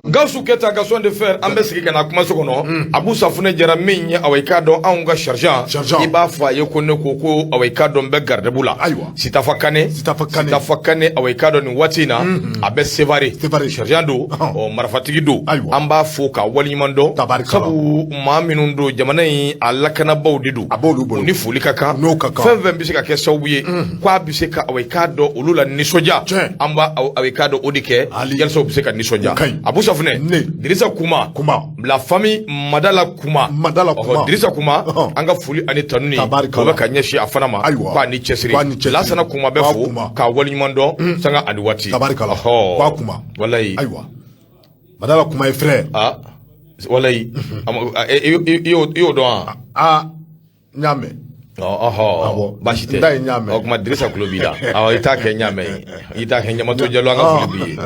Gawsu keta ka son de fer an bɛ sigi kana kuma so kɔnɔ Abu Safunɛ jara min ye awai ka dɔn anw ka sergent i b'a fɔ a ye ko ne ko awai ka dɔn bɛ gardebu la Sitafa Kane awai ka dɔn nin waati in na a bɛ Sevare sergent do marifatigi do an b'a fɔ ka waliɲuman dɔn sabu maa minnu do jamana in a lakanabaw de do ni foli ka kan fɛn fɛn bɛ se ka kɛ sababu ye k'a bɛ se ka awai ka dɔn olu la nisɔndiya an b'a awai ka dɔn o de kɛ yalisa u bɛ se ka nisɔndiya Abu Safunɛ Dirisa Kuma la famille Madala Kuma Dirisa Kuma an ka foli ani tanu ni o bɛ ka ɲɛsin a fana ma k'a ni cɛsiri Lasana Kuma bɛ fo ka waliɲuman dɔn sanga ani waati walayi Madala Kuma ye frère walayi i y'o dɔn wa ɲamɛ baasi tɛ o kuma Dirisa kulo b'i la i t'a kɛ ɲamɛ i t'a kɛ ɲamato jalo an ka foli b'i ye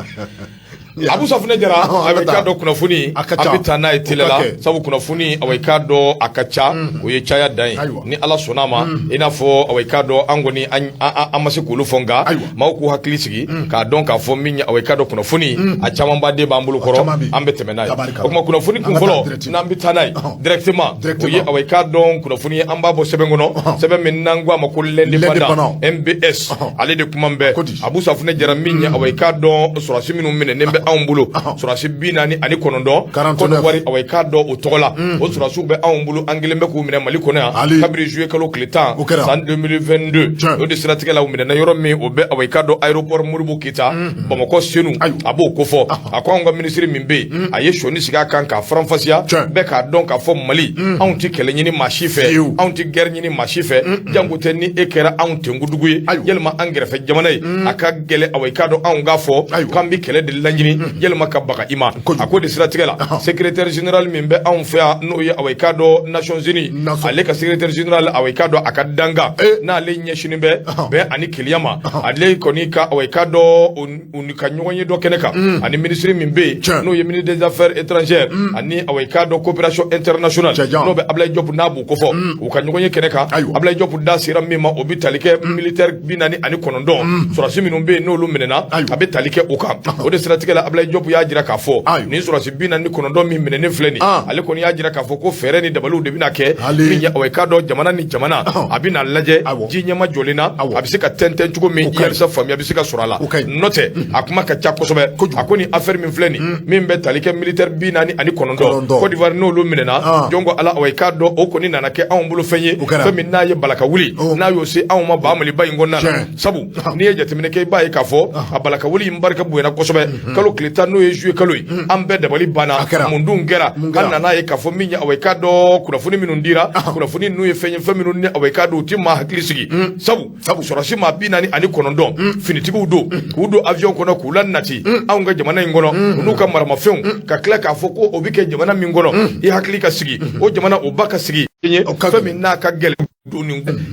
Abu Safunɛ jara a bɛ ka dɔ kunnafoni a bɛ taa n'a ye télé la sabu kunnafoni awai ka dɔ a ka ca o ye caya dan ye ni Ala sɔnna ma i n'a fɔ awai ka dɔ an kɔni an ma se k'olu fɔ nka maaw k'u hakili sigi k'a dɔn k'a fɔ min ye awai ka dɔ kunnafoni a camanba de b'an bolo kɔrɔ an bɛ tɛmɛ n'a ye o kuma kunnafoni kun fɔlɔ n'an bɛ taa n'a ye directement o ye awai ka dɔn kunnafoni an b'a bɔ sɛbɛn kɔnɔ sɛbɛn min n'an ko a ma ko l'indépendant MBS ale de kuma bɛ Abu Safunɛ jara min ye awai ka dɔn sɔrɔsi minnu minɛ ne bɛ anw bolo surasi 49 Côte d'Ivoire awai ka dɔn o tɔgɔ la o surasiw bɛ anw bolo an kelen bɛ k'u minɛ Mali kɔnɔ yan kabiri juillet kalo tile 10 san 2022 o de siratigɛ la u minɛna yɔrɔ min o bɛ awai ka dɔn aéroport Modibo Keita Bamakɔ Senu a b'o ko fɔ a ko anw ka ministre min bɛ yen a ye sɔni sigi a kan k'a faranfasiya bɛɛ k'a dɔn k'a fɔ Mali anw tɛ kɛlɛ ɲini maa si fɛ anw tɛ guerre ɲini maa si fɛ janko tɛ ni e kɛra anw tenkudugu ye yalima an gɛrɛfɛ jamana ye a ka gɛlɛ awai ka dɔn anw k'a fɔ k'an bɛ kɛlɛ de laɲini yalima ka baga ima a ko de siratigɛ la secrétaire général min bɛ anw fɛ yan n'o ye awai ka dɔn Nations Unies ale ka secrétaire général awai ka dɔn a ka danga n'ale ɲɛsinin bɛ bɛn ani keleya ma ale kɔni ka awai ka dɔn ka ɲɔgɔn ye dɔ kɛnɛ kan ani ministre min bɛ yen n'o ye ministre des affaires étrangères ani awai ka dɔn coopération internationale n'o bɛ Ablaye Diop n'a b'u kɔfɔ u ka ɲɔgɔn ye kɛnɛ kan Ablaye Diop da sera min ma o bɛ tali kɛ militaire 49 sɔrɔsi minnu bɛ yen n'olu minɛna a bɛ tali kɛ o kan o de siratigɛ la Ablaye Diop y'a jira k'a fɔ nin sɔrɔsi 49 min minɛnen filɛ nin ale kɔni y'a jira k'a fɔ ko fɛɛrɛ ni dabaliw de bɛna kɛ min ye awai ka dɔn jamana ni jamana a bɛna lajɛ ji ɲɛma jɔlen na a bɛ se ka tɛntɛn cogo min yalisa faamuya bɛ se ka sɔrɔ a la n'o tɛ a kuma ka ca kosɛbɛ a ko ni affaire min filɛ nin min bɛ tali kɛ militaire 49 Côte d'Ivoire n'olu minɛna jɔn ko ala awai ka dɔn o kɔni nana kɛ anw bolo fɛn ye fɛn min n'a ye balaka wuli n'a y'o se anw ma ba Maliba in kɔnɔna na sabu n'i ye jateminɛ kɛ i b'a ye k'a fɔ a balaka wuli in barika bonyana kosɛbɛ kalo tile 10 n'o ye juillet kalo ye an bɛɛ dabali banna mun dun kɛra an nana ye k'a fɔ min ye awai ka dɔn kunnafoni minnu dira kunnafoni ninnu ye fɛn ye fɛn minnu ni awai ka dɔn u ti maa hakili sigi sabu sɔrɔsi maa 49 finitigiw don k'u don avion kɔnɔ k'u la nati anw ka jamana in kɔnɔ u n'u ka maramafɛnw ka tila k'a fɔ ko o bɛ kɛ jamana min kɔnɔ i hakili ka sigi o jamana o ba ka sigi fɛn min n'a ka gɛlɛn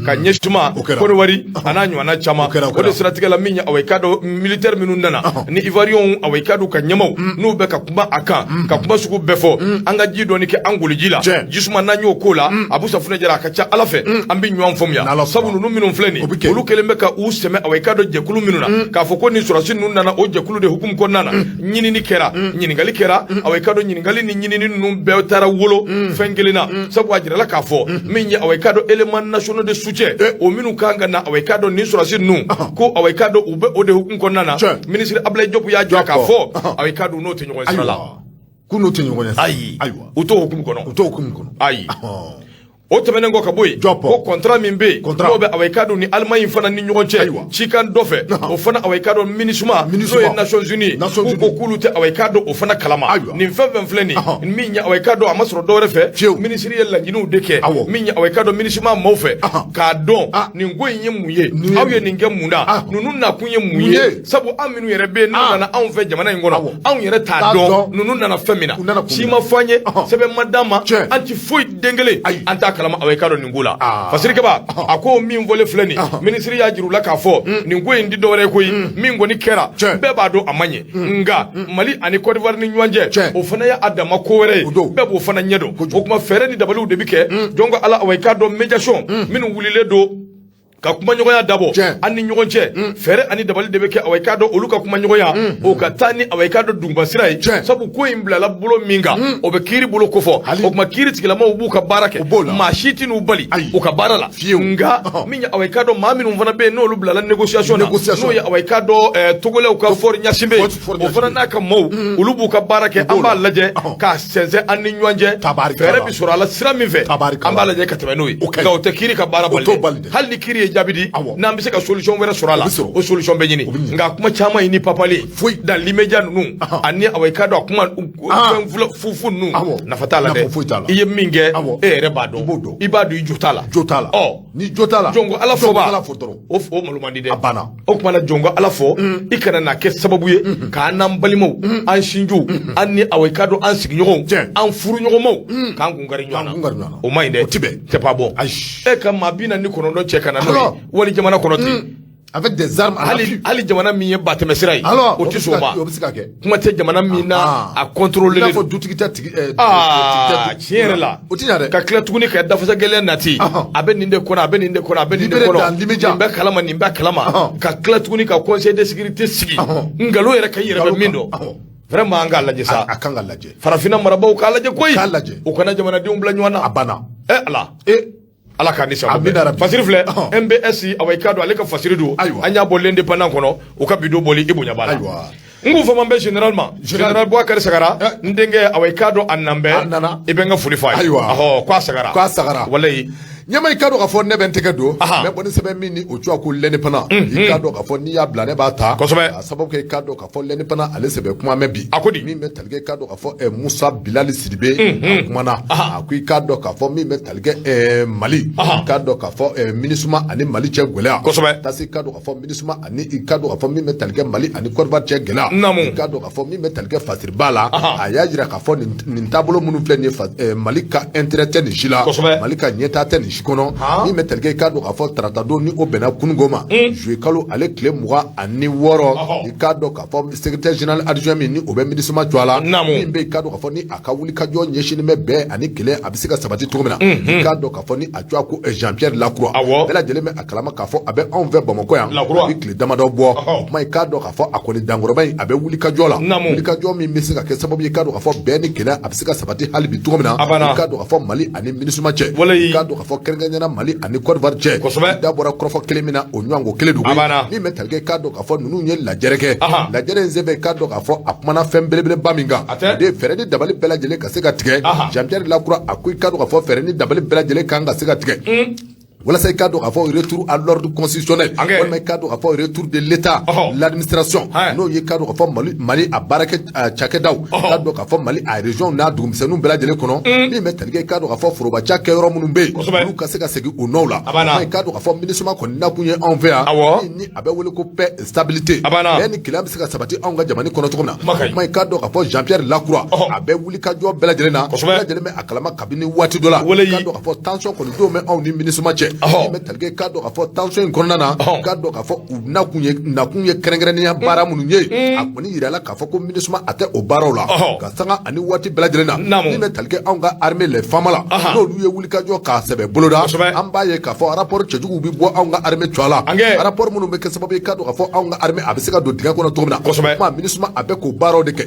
ka ɲɛsuma Koniwari a n'a ɲɔgɔnna caman o de siratigɛ la min ye awai ka dɔn militaire minnu nana ni Ivoiriyɛnw awai ka dɔn ka ɲɛmaw n'u bɛ ka kuma a kan ka kuma sugu bɛɛ fɔ an ka ji dɔɔni kɛ an goliji la jisuma n'an y'o ko la Abu Safunɛ jara a ka ca Ala fɛ an bɛ ɲɔgɔn faamuya sabu ninnu minnu filɛ nin olu kelen bɛ ka u sɛmɛ awai ka dɔn jɛkulu minnu na k'a fɔ ko nin sɔrɔsi ninnu nana o jɛkulu de hukumu kɔnɔna na ɲinini kɛra ɲininkali kɛra awai ka dɔn ɲininkali ni ɲinini ninnu bɛɛ taara wolo fɛn kelen na sabu a jirala k'a fɔ min ye awai ka dɔn élément nationaux de soutien o minnu kan ka na awai ka dɔn nin sɔrɔsi ninnu ko awai ka dɔn u bɛ o de hukumu kɔnɔna na ministre Ablaye Diop y'a jira k'a fɔ awai ka dɔn n'o tɛ ɲɔgɔn sira la k'u n'o tɛ ɲɔgɔn sira ayi u t'o hukumu kɔnɔ ayi o tɛmɛnen kɔ ka bɔ yen ko contrat min bɛ yen n'o bɛ awai ka dɔn ni Allemagne fana ni ɲɔgɔn cɛ cikan dɔ fɛ o fana awai ka dɔn MINUSMA n'o ye Nations Unies k'u ko k'olu tɛ awai ka dɔn o fana kalama nin fɛn fɛn filɛ nin min ye awai ka dɔn a ma sɔrɔ dɔwɛrɛ fɛ ministre ye laɲiniw de kɛ min ye awai ka dɔn MINUSMA maaw fɛ k'a dɔn nin ko in ye mun ye aw ye nin kɛ mun na ninnu nakun ye mun ye sabu an minnu yɛrɛ bɛ yen n'u nana anw fɛ jamana in kɔnɔ anw yɛrɛ t'a dɔn ninnu nana fɛn min na si ma fɔ an ye sɛbɛn ma d'an ma an ti foyi den kelen an t'a kalama awai ka dɔn nin ko la fasiri kaba a ko min fɔlen filɛ nin ministre y'a jiru la k'a fɔ nin ko in di dɔwɛrɛ ye koyi min kɔni kɛra bɛɛ b'a dɔn a man ɲɛ nka Mali ani Côte d'Ivoire ni ɲɔgɔn cɛ o fana y'a dama ko wɛrɛ ye bɛɛ b'o fana ɲɛdɔn o kuma fɛɛrɛ ni dabaliw de bi kɛ jɔn ko ala awai ka dɔn médiation minnu wulilen don ka kuma ɲɔgɔnya dabɔ an ni ɲɔgɔn cɛ fɛrɛ ani dabali de bɛ kɛ away ka dɔ olu ka kuma ɲɔgɔnya o ka taa ni away ka dɔ duguma sira ye sabu ko in bilala bolo min kan o bɛ kiiri bolo kofɔ o kuma kiiri tigilamaw b'u ka baara kɛ maa si tɛ n'u bali u ka baara la nka min ye away ka dɔ maa minnu fana bɛ yen n'olu bilala négociation na n'o ye away ka dɔ togolɛw ka fɔri ɲasinbe o fana n'a ka maaw olu b'u ka baara kɛ an b'a lajɛ k'a sɛnsɛn an ni ɲɔgɔn cɛ fɛrɛ bi sɔrɔ a la sira min fɛ an b'a lajɛ ka tɛmɛ n'o ye nka o tɛ kiiri ka baara bali hali ni kiiri ye jaabi di n'an bɛ se ka solution wɛrɛ sɔrɔ a la o solution bɛ ɲini nka kuma caman ye ni papali dans l'immédiat ninnu ani away ka dɔ a kuma fɛn fufu ninnu nafa t'a la dɛ i ye min kɛ e yɛrɛ b'a dɔn i b'a dɔn i jo t'a la ni jo t'a la jɔnko ala fɔba o malo man di dɛ o tuma na jɔnko ala fɔ i kana na kɛ sababu ye k'an n'an balimaw an sinjiw an ni away ka dɔ an sigiɲɔgɔnw an furuɲɔgɔnmaw k'an kun kari ɲɔgɔn na o ma ɲi dɛ tɛ pas bon e ka maa 49 cɛ ka na n'o ye wali jamana kɔnɔ ten avec des armes hali jamana min ye batɛmɛsira ye o tɛ sɔn o ma kuma tɛ jamana min na a contrôler i n'a fɔ dutigi tɛ tigi tiɲɛ yɛrɛ la o tɛ ɲa dɛ ka tila tuguni ka dafasa gɛlɛn nati a bɛ nin de kɔnɔ a bɛ nin de kɔnɔ a bɛ nin de kɔnɔ nin bɛ kalama nin bɛ kalama ka tila tuguni ka conseil de sécurité sigi nkalon yɛrɛ ka yɛrɛ bɛ min dɔn vraiment an k'a lajɛ sa a kan ka lajɛ farafinna marabaw k'a lajɛ koyi k'a lajɛ o kana jamanadenw bila ɲɔgɔn na a banna ala ala k'a ni sababu fasiri filɛ MBS away ka dɔ ale ka fasiri don an y'a bɔ l'indépendant kɔnɔ o ka bidon bɔli i bonya b'a la n k'u fama bɛ généralement général Boubacar Sagara n denkɛ away ka dɔ a nan bɛ i bɛ n ka foli f'a ye k'a sagara walayi ɲɛma i ka dɔn k'a fɔ ne bɛ n tɛgɛ don mɛ bɔ ni sɛbɛn min ni o cogoya ko l'indépendant i ka dɔn k'a fɔ n'i y'a bila ne b'a ta kosɛbɛ a sababu kɛ i ka dɔn k'a fɔ l'indépendant ale sɛbɛn kuma mɛn bi a ko di min bɛ tali kɛ i ka dɔn k'a fɔ Musa Bilali Sidibe a kumana a ko i ka dɔn k'a fɔ min bɛ tali kɛ Mali i ka dɔn k'a fɔ MINUSMA ani Mali cɛ gɛlɛya kosɛbɛ tasi i ka dɔn k'a fɔ MINUSMA ani i ka dɔn k'a fɔ min bɛ tali kɛ Mali ani Côte d'Ivoire cɛ gɛlɛya i ka dɔn k'a fɔ min bɛ tali kɛ fasiriba la a y'a jira k'a fɔ nin taabolo minnu filɛ nin ye Mali ka intérêt tɛ nin si la Mali ka ɲɛtaa tɛ nin si kɔnɔ min bɛ tali kɛ i ka dɔn k'a fɔ tarata don ni o bɛnna kunungo ma juillet kalo ale tile 26 i ka dɔn k'a fɔ secrétaire général adjoint min ni o bɛ MINUSMA jɔ a la min bɛ i ka dɔn k'a fɔ ni a ka wulikajɔ ɲɛsinnen bɛ bɛɛ ani kɛlɛ a bɛ se ka sabati cogo min na i ka dɔn k'a fɔ ni a cogoya ko Jean Pierre Lacroix bɛɛ lajɛlen bɛ a kalama k'a fɔ a bɛ anw fɛ Bamakɔ yan a bɛ tile damadɔ bɔ o tuma i ka dɔn k'a fɔ a kɔni dankɔrɔba in a bɛ wulikajɔ la wulikajɔ min bɛ se ka kɛ sababu ye i ka dɔn k'a fɔ bɛɛ ni kɛlɛ a bɛ se ka sabati hali bi cogo min na i ka dɔn k'a fɔ Mali ani MINUSMA cɛ i ka dɔn k'a fɔ kɛrɛnkɛrɛnnenya Mali ani Côte d'Ivoire cɛ da bɔra kɔrɔfɔ kelen min na o ɲɔgɔnko kelen don min bɛ tali kɛ i ka dɔn k'a fɔ ninnu ye lajɛrɛ kɛ lajɛrɛ in senfɛ i ka dɔn k'a fɔ a kumana fɛn belebeleba min kan o de ye fɛɛrɛ ni dabali bɛɛ lajɛlen ka se ka tigɛ Jean Pierre Lacroix a ko i ka dɔn k'a fɔ fɛɛrɛ ni dabali bɛɛ lajɛlen kan ka se ka tigɛ walasa i ka dɔn k'a fɔ retour à l'ordre constitutionnel walima i ka dɔn k'a fɔ retour de l'état l'administration n'o ye i ka dɔn k'a fɔ Mali a baarakɛ cakɛdaw i ka dɔn k'a fɔ Mali a région n'a dugumisɛnninw bɛɛ lajɛlen kɔnɔ min bɛ tali kɛ i ka dɔn k'a fɔ forobaca kɛyɔrɔ minnu bɛ yen olu ka se ka segin o nɔw la i ka dɔn k'a fɔ MINUSMA kɔni nakun ye anw fɛ yan ni a bɛ wele ko paix stabilité bɛɛ ni kɛlɛ bɛ se ka sabati anw ka jamana kɔnɔ cogo min na kuma i ka dɔn k'a fɔ Jean Pierre Lacroix a bɛ wulikajɔ bɛɛ lajɛlen na bɛɛ lajɛlen bɛ a kalama kabini waati dɔ la i ka dɔn k'a fɔ tension kɔni don bɛ anw ni MINUSMA cɛ min bɛ tali kɛ i ka dɔn k'a fɔ tension in kɔnɔna na i ka dɔn k'a fɔ u nakun ye kɛrɛnkɛrɛnnenya baara minnu ye a kɔni yirala k'a fɔ ko MINUSMA a tɛ o baaraw la ka sanga ani waati bɛɛ lajɛlen na min bɛ tali kɛ anw ka armée les faama la n'olu ye wulikajɔ k'a sɛbɛ boloda an b'a ye k'a fɔ rapport cɛjuguw bɛ bɔ anw ka armée cɔ la rapport minnu bɛ kɛ sababu ye i ka dɔn k'a fɔ anw ka armée a bɛ se ka don dingɛ kɔnɔ cogo min na kuma MINUSMA a bɛ k'o baaraw de kɛ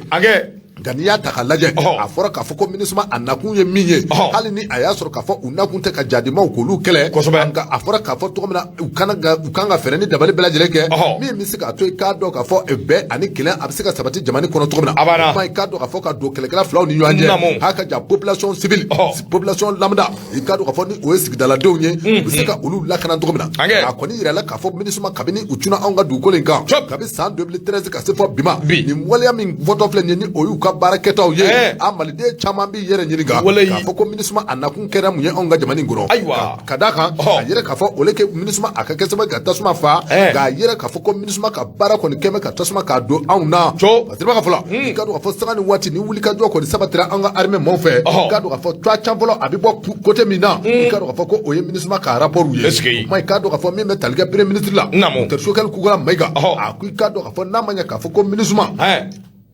nka n'i y'a ta k'a lajɛ a fɔra k'a fɔ ko MINUSMA a nakun ye min ye hali ni a y'a sɔrɔ k'a fɔ u nakun tɛ ka jadimaw k'olu kɛlɛ nka a fɔra k'a fɔ cogo min na u kan ka fɛɛrɛ ni dabali bɛɛ lajɛlen kɛ min bɛ se k'a to i k'a dɔn k'a fɔ bɛɛ ani kɛlɛ a bɛ se ka sabati jamana kɔnɔ cogo min na kuma i k'a dɔn k'a fɔ ka don kɛlɛkɛla filaw ni ɲɔgɔn cɛ h'a ka jan population civile population lambda i k'a dɔn k'a fɔ ni o ye sigidaladenw ye u bɛ se ka olu lakana cogo min na a kɔni yirala k'a fɔ MINUSMA kabini u cunna anw ka dugukolo in kan kabi san 2013 ka se fɔ bi ma nin waleya min fɔtɔ filɛ nin ye ni o y'u ka baarakɛtaw ye a maliden caman b'i yɛrɛ ɲininka k'a fɔ ko MINUSMA a nakun kɛra mun ye anw ka jamana in kɔnɔ ka d'a kan a yɛrɛ k'a fɔ ole kɛ MINUSMA a ka kɛ sababu ka tasuma fa k'a yɛrɛ k'a fɔ ko MINUSMA ka baara kɔni kɛmɛ ka tasuma k'a don anw na Basiriba ka fɔla i ka dɔn k'a fɔ sanga ni waati ni wulikajɔ kɔni sabatira an ka armée maaw fɛ i ka dɔn k'a fɔ tua can fɔlɔ a bɛ bɔ côté min na i ka dɔn k'a fɔ ko o ye MINUSMA ka rapport ye kuma i ka dɔn k'a fɔ min bɛ tali kɛ premier ministre la Dr Sokɛli Kukula Mayiga a ko i ka dɔn k'a fɔ n'a ma ɲɛ k'a fɔ ko MINUSMA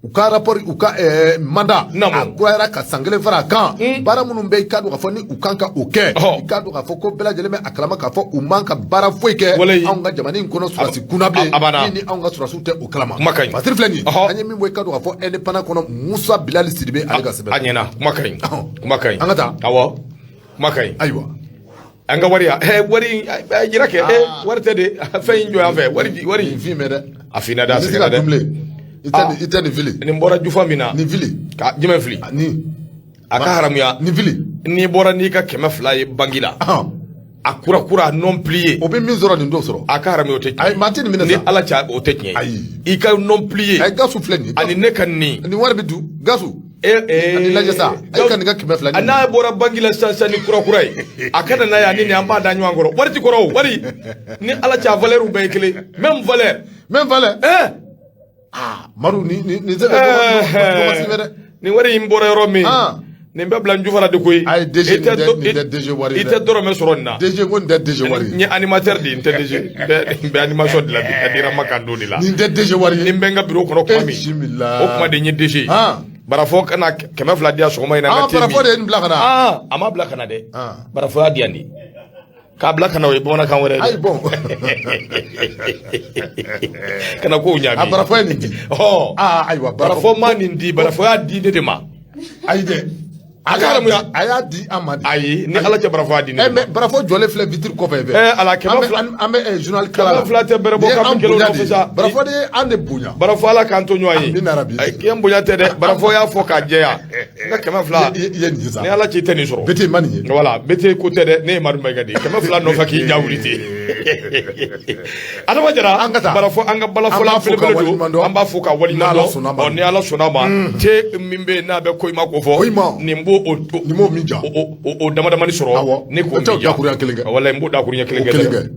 u ka rapport u ka mandat a goyara ka san kelen fara a kan baara minnu bɛ i ka dɔn k'a fɔ ni u kan ka o kɛ i ka dɔn k'a fɔ ko bɛɛ lajɛlen bɛ a kalama k'a fɔ u man ka baara foyi kɛ anw ka jamana in kɔnɔ sɔrɔsi kunna bilen ni anw ka sɔrɔsiw tɛ o kalama Masiri filɛ nin ye an ye min bɔ i ka dɔn k'a fɔ indépendant kɔnɔ Musa Bilali Sidibe ale ka sɛbɛn a ɲɛna kuma ka ɲi an ka taa awɔ kuma ka ɲi ayiwa an ka wari wari jira kɛ wari tɛ de fɛn in jɔ yan fɛ wari fin mɛ dɛ a finna dɛ a sɛgɛnna dɛ i tɛ nin fili nin bɔra jufa min na nin fili ka jumɛn fili a ka haramuya nin fili n'i bɔra n'i ka 200 ye bangi la a kura non plié o bɛ min sɔrɔ nin t'o sɔrɔ a ka haramuya o tɛ tiɲɛ ayi maa tɛ nin minɛ ni ala cɛ o tɛ tiɲɛ i ka non plié ayi gasu filɛ nin ani ne ka nin wari bɛ dun gasu ani lajɛ sa ayi ka nin ka 200 a n'a bɔra bangi la sisan ni kura ye a ka na n'a ye ani nin an b'a da ɲɔgɔn kɔrɔ wari ti kɔrɔ o wari ni ala cɛ a valeur bɛɛ ye kelen même valeur Maru ni se ka ni wari in bɔra yɔrɔ min nin bɛ bila njufara de koyi ayi DG wari i tɛ dɔrɔmɛ sɔrɔ nin na DG ko nin tɛ DG wari n ye animateur de ye n tɛ DG n bɛ animation de la a dira ma kan don de la nin tɛ DG wari ye ni n bɛ n ka bureau kɔnɔ kuma min o kuma de n ye DG barafɔ kana 200 di yan sɔgɔma in na n ka te min barafɔ de ye nin bila ka na a ma bila ka na dɛ barafɔ y'a di yan de k'a bila ka na o ye bamanankan wɛrɛ de ayi bon kana kow ɲagami a barafɔ ye nin di ayiwa barafɔ ma nin di barafɔ y'a di ne de ma ayi dɛ a ka haramuya a y'a di an ma ayi ni ala cɛ barafɔ y'a di ne ma mais barafɔ jɔlen filɛ vitre kɔfɛ bɛ ala 200 an bɛ journal kala 200 tɛ bɛrɛ bɔ k'a bɛ kɛlɛ nɔfɛ sa barafɔ de an de bonya barafɔ ala k'an to ɲɔgɔn ye k'an bonya tɛ dɛ barafɔ y'a fɔ k'a jɛya n ka 200 i ye nin sisan ni ala cɛ tɛ nin sɔrɔ bete ma nin ye voilà bete ko tɛ dɛ ne ye Madu Mayiga de ye 200 nɔfɛ k'i ja wuli ten Adama Jara barafɔ an ka balafɔla belebele don an b'a fɔ ka waliɲuman dɔn ni ala sɔnna ma te min bɛ yen n'a bɛ koɲuman ko fɔ nin b'o min ja o damadamani sɔrɔ ne k'o min ja wala n b'o dakuruɲɛ kelen kɛ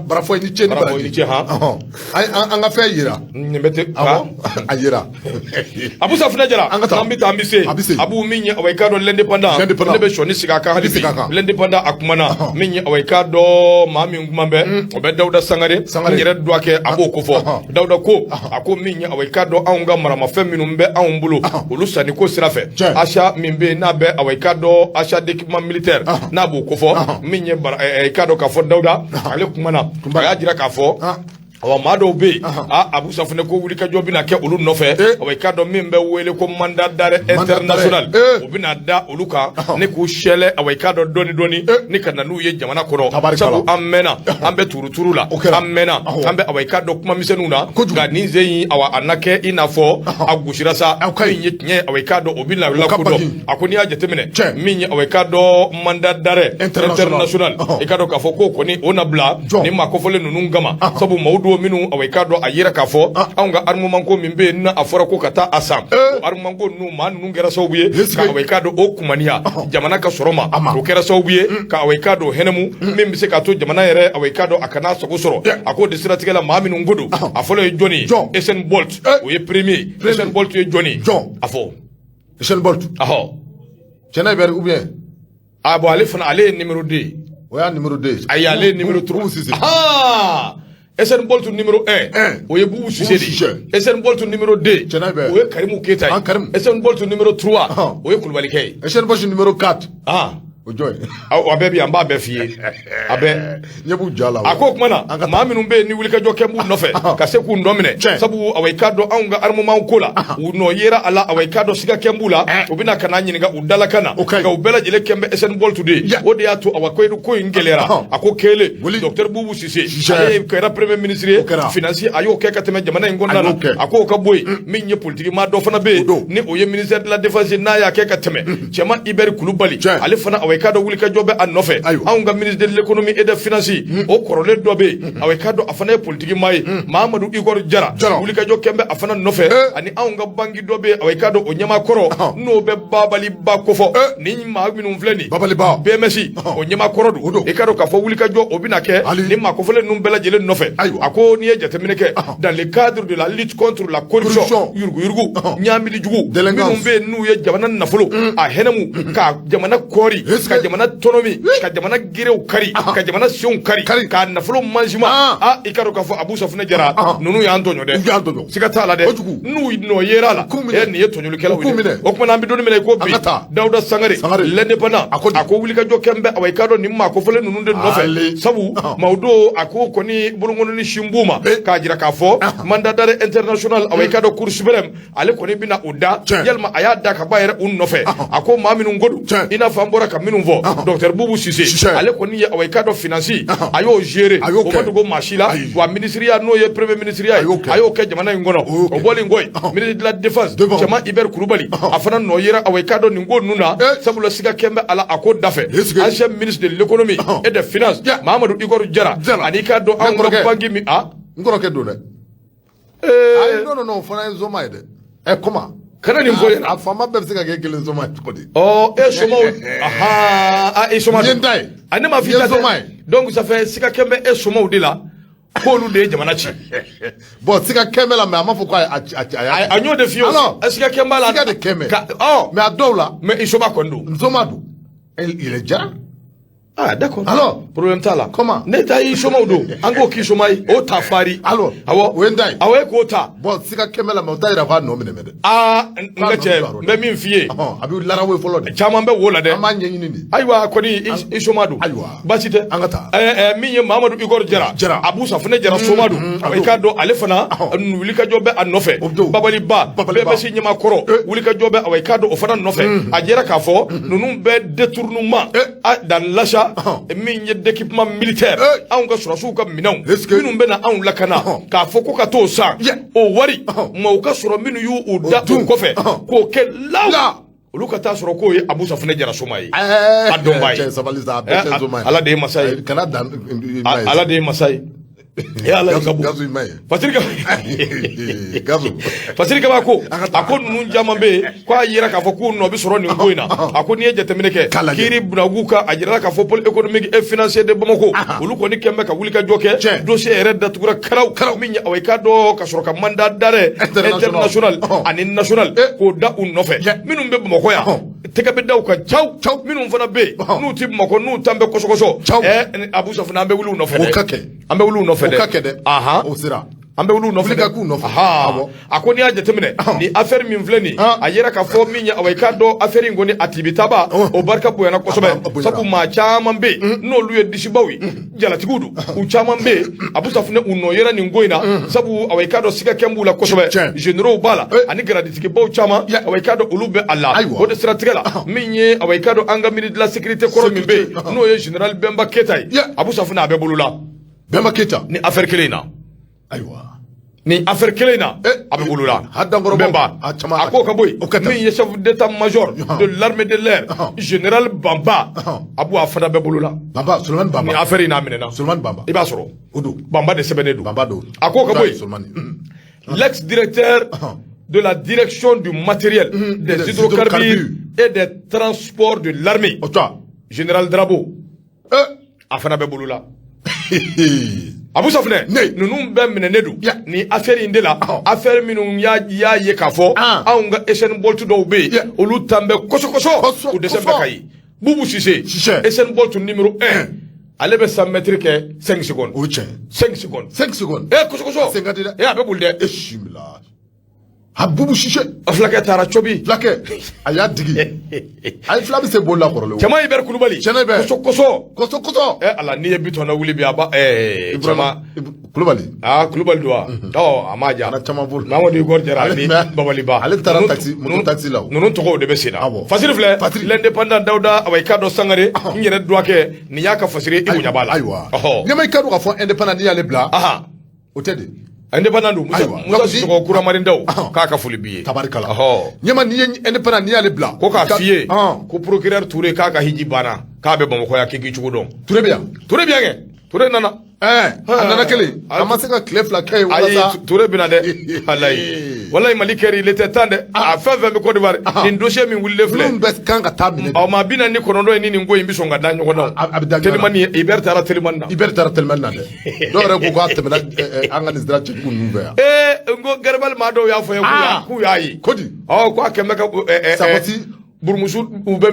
barafɔ i ni ce ni ce an ka fɛn yira nin bɛ te a yira Abu Safinɛ Jara an bɛ taa an bɛ se Abu min ye i k'a dɔn l'indépendant ne bɛ sɔnni sigi a kan hali bi l'indépendant a kumana min ye i k'a dɔn maa min kuma bɛ o bɛ Dawuda Sangare n yɛrɛ dɔ kɛ a b'o ko fɔ Dawuda ko a ko min ye i k'a dɔn anw ka maramafɛn minnu bɛ anw bolo olu sanni ko sira fɛ achat min bɛ yen n'a bɛ i k'a dɔn achat d'équipement militaire n'a b'o ko fɔ min ye i k'a dɔn k'a fɔ Dawuda ale kumana a y'a jira k'a fɔ maa dɔw bɛ yen Abu Safinɛ ko wulikajɔ bɛna kɛ olu nɔfɛ i k'a dɔn min bɛ wele ko mandat d'arrêt international o bɛna da olu kan ne k'u sɛlɛ i k'a dɔn dɔɔni ni ka na n'u ye jamana kɔnɔ sabu an mɛnna an bɛ turuturu la an mɛnna an bɛ i k'a dɔn kumamisɛnninw na nka nin sen in a na kɛ i n'a fɔ a gosira sa min ye tiɲɛ i k'a dɔn o bɛ lakodɔn a ko n'i y'a jateminɛ min ye i k'a dɔn mandat d'arrêt international i k'a dɔn k'a fɔ k'o kɔni o na bila ni maa kɔfɔlen ninnu kama sabu maaw dɔw minnu i k'a dɔn a yɛrɛ k'a fɔ anw ka armement ko min bɛ yen n'a fɔra ko ka taa a san o armement ko ninnu maa ninnu kɛra sababu ye ka i k'a dɔn o kumaniya jamana ka sɔrɔ ma o kɛra sababu ye ka i k'a dɔn hɛnɛmu min bɛ se k'a to jamana yɛrɛ i k'a dɔn a kana sago sɔrɔ a k'o de siratigɛ la maa minnu ko don a fɔlɔ ye jɔnni Usain Bolt o ye premier Usain Bolt ye jɔnni a fɔ Usain Bolt cɛnna bɛri ou bien bon ale fana ale ye numéro 2 o y'a numéro 2 ayi ale ye numéro 3 Usain Bolt numéro 1 o ye Bubu Sise de Usain Bolt numéro 2 o ye Karimu Keita ye Usain Bolt numéro 3 o ye Kulubali kɛ ye Usain Bolt numéro 4 o jɔn ye a bɛɛ bi yan n b'a bɛɛ f'i ye a bɛɛ ɲɛ b'u ja la a ko o tuma na maa minnu bɛ yen ni wulikajɔ kɛ b'u nɔfɛ ka se k'u nɔ minɛ sabu i k'a dɔn anw ka armement ko la u nɔ yera a la i k'a dɔn siga kɛ b'u la u bɛna ka n'a ɲininka u dalakan na nka u bɛɛ lajɛlen kɛ bɛ Usain Bolt de ye o de y'a to ko in gɛlɛyara a ko kelen docteur Bubu Sise ale kɛra premier ministre ye finance a y'o kɛ ka tɛmɛ jamana in kɔnɔna na a ko o ka bɔ yen min ye politique maa dɔ fana bɛ yen ni o ye ministère de la défense n'a y'a kɛ ka tɛmɛ Cɛma Ibɛri Kulubali ale fana i k'a dɔn wulikajɔ bɛ a nɔfɛ anw ka ministre de l'économie et des finances o kɔrɔlen dɔ bɛ yen i k'a dɔn a fana ye politique maa ye Mahamadu Ikɔr Jara wulikajɔ kɛ bɛ a fana nɔfɛ ani anw ka banki dɔ bɛ yen i k'a dɔn o ɲɛmakɔrɔ n'o bɛ Babaliba kofɔ ni maa minnu filɛ nin BMS o ɲɛmakɔrɔ don i k'a dɔn k'a fɔ wulikajɔ o bɛna kɛ ni maa kofɔlen ninnu bɛɛ lajɛlen nɔfɛ a ko n'i ye jateminɛ kɛ dans le cadre de la lutte contre la corruption yuruguyurugu ɲaamilijugu minnu bɛ yen n'u ye jamana nafolo a hɛnɛmu ka jamana kɔɔri ka jamana tonomi ka jamana girew kari ka jamana siyon kari ka nafolo manjima i ka ka fɔ Abu Safunɛ Jara nunu y'an tɔɲɔ dɛ siga t'a la dɛ n'u nɔ yera la nin ye tɔɲɔlikɛlaw ye o kuma an bɛ don min na i ko bi Dawuda Sangare l'indépendant a ko wulikajɔ kɛ n bɛ awa i ka dɔn nin maa kofɔlen ninnu de nɔfɛ sabu maaw do a ko kɔni bolokɔnɔni sinbu ma k'a jira k'a fɔ mandat d'arrêt international awa i ka dɔn Cour suprême ale kɔni bɛna o da yalima a y'a da ka ba yɛrɛ u nɔfɛ a ko maa minnu ko don i n'a fɔ an bɔra ka minnu fɔ Dr Boubou Cissé ale kɔni ye awa i ka dɔn finance a y'o gérer o ma dogo maa si la wa ministeriya n'o ye premier ministeriya ye a y'o kɛ jamana in kɔnɔ o bɔlen kɔ yen ministre de la défense cɛman Iber Kulubali a fana nɔ yera awa i ka dɔn nin ko ninnu na sabula siga kɛn bɛ a la a ko dafɛ ancien ministre de l'économie et des finances Mahamadou Igor Jara ani ka dɔn an ka banque min n kɔrɔkɛ don dɛ ayi non fana ye Zoma ye dɛ comment kana nin fɔ yen a faama bɛɛ bɛ se ka kɛ kelen Zoma ye cogo di e somaw e soma yen ta ye a ne ma f'i ta dɛ donc ça fait siga kɛn bɛ e somaw de la k'olu de ye jamana ci bon siga kɛn bɛ la mais a ma fɔ ko a y'o de f'i ye siga kɛn b'a la siga de kɛn bɛ mais a dɔw la mais i soma kɔni don Zoma don il est Jara. Ah d'accord. Alors, problème t'a la. Comment? Ne ta yi somaw don. An ko ki somai o ta fari. Alors, awɔ. O ndai. Awɔ ko ta. Bon, sika kɛmɛ la mais o ta yira ko a nɔ minɛ mɛ dɛ. N ka cɛ n bɛ min f'i ye. A bɛ larawe fɔlɔ de. Caman bɛ wo la dɛ. An b'a ɲɛɲini de. Ayiwa kɔni i soma don. Ayiwa. Basi tɛ. An ka taa. Min ye Mahamadou Igor Jara. Abu Safunɛ Jara soma don. A bɛ k'a dɔn ale fana wulikajɔ bɛ a nɔfɛ. Babali Ba. BBC ɲɛmakɔrɔ. Wulikajɔ bɛ a k'a dɔn o fana nɔfɛ. A jɛra k'a fɔ ninnu bɛ détournement dans l'achat min ye d'équipement militaire anw ka sɔrɔsiw ka minɛnw minnu bɛna anw lakana k'a fɔ ko ka t'o san o wari maaw ka sɔrɔ minnu y'u da o kɔfɛ k'o kɛ law olu ka taa sɔrɔ k'o ye Abu Safunɛ Jara soma ye a dɔnba ye ala de ye masa ye ala de ye masa ye ala ka bon fasiri kaba ko a ko ninnu caman bɛ yen ko a yira k'a fɔ k'u nɔ bɛ sɔrɔ nin ko in na a ko n'i ye jateminɛ kɛ Kiri Bunagu ka a jirala k'a fɔ pôle économique et financier de Bamako olu kɔni kɛn bɛ ka wulikajɔ kɛ dossier yɛrɛ datugura karaw min ye aw ka dɔn ka sɔrɔ ka mandat d'arrêt international ani national k'o da u nɔfɛ minnu bɛ Bamako yan tɛgɛ bɛ da u kan caw minnu fana bɛ yen n'u ti Bamako n'u tan bɛ kɔsɔkɔsɔ Abu Safunɛ an bɛ wuli u nɔfɛ dɛ an bɛ wuli u nɔfɛ. O ka kɛ dɛ. O sera. An bɛ wuli u nɔfɛ. K'u nɔfɛ. A ko n'i y'a jateminɛ ni affaire min filɛ nin a yera k'a fɔ min ye awa i k'a dɔn affaire in kɔni a tibitaba o barika bonyana kosɛbɛ sabu maa caman bɛ yen n'olu ye disibaw ye jalatigiw don u caman bɛ yen Abu Safunɛ u nɔ yera nin ko in na sabu awa i k'a dɔn siga kɛn b'u la kosɛbɛ généraux b'a la ani graditigibaw caman awa i k'a dɔn olu bɛ a la o de siratigɛ la min ye awa i k'a dɔn an ka ministre de la sécurité kɔrɔ min bɛ yen n'o ye général Bemba Keita ye Abu Safunɛ a bɛ bolo la. Bemba Keita ni affaire kelen in na ayiwa ni affaire kelen in na a bɛ bolo la Bemba a ko ka bɔ yen min ye chef d'état-major de l'armée de l'air général Bamba Abu a fana bɛ bolo la Sulemani Bamba ni affaire in n'a minɛna Sulemani Bamba i b'a sɔrɔ o don Bamba de sɛbɛnnen don Bamba don a ko ka bɔ yen l'ex-directeur de la direction du matériel des hydrocarbures et des transports de l'armée général Drabo a fana bɛ bolo la Abu Safunɛ ninnu bɛɛ minɛnen don ni affaire in de la affaire minnu y'a ye k'a fɔ anw ka SN Bolt dɔw bɛ yen olu tan bɛ kɔsɔkɔsɔ u dɛsɛ bɛ ka ye Boubou Cissé SN Bolt numéro 1 ale bɛ 100 mètres kɛ 5 secondes o cɛ 5 secondes kɔsɔkɔsɔ sen ka di dɛ a bɛ boli dɛ a Boubou Cissé fulakɛ taara cobi fulakɛ a y'a digi a ye fila bɛ se boli la kɔrɔlen cɛman Iber Kulubali kɔsɔkɔsɔ ala n'i ye Bitɔn na wuli bi a ba cɛman Kulubali Kulubali don wa a ma ja caman bolo Mahamadou Igor Jara ni Babali Ba ale taara taxi la ninnu tɔgɔw de bɛ sen na fasiri filɛ l'indépendant Dawuda awa i k'a dɔn Sangare n yɛrɛ duwakɛ nin y'a ka fasiri i bonya b'a la ayiwa ɲɛma i ka dɔn k'a fɔ indépendant n'i y'ale bila o tɛ de indépendant don Musa Sissoko Kuramarindaw k'a ka foli b'i ye tabarikala ɲɛma n'i ye indépendant n'i y'ale bila ko k'a f'i ye ko procureur Touré k'a ka hiji banna k'a bɛ Bamakɔ yan k'i cogo dɔn Touré bɛ yan kɛ Touré nana a nana kelen a ma se ka tile fila kɛ yen walasa Touré bɛna dɛ walayi Mali kɛra il était temps dɛ a fɛn fɛn bɛ Côte d'Ivoire nin dossier min wulilen filɛ minnu bɛ kan ka taa minɛ maa 49 ye ni nin ko in bɛ sɔn ka da ɲɔgɔn na a bɛ da Telimani Iber taara Telimani na Iber taara Telimani na dɛ dɔw yɛrɛ ko k'a tɛmɛna an ka nin sira cɛjugu ninnu fɛ yan n ko Garibali maa dɔw y'a fɔ ye k'u y'a ye ko di ko a kɛmɛ ka Sabati burumuso u bɛ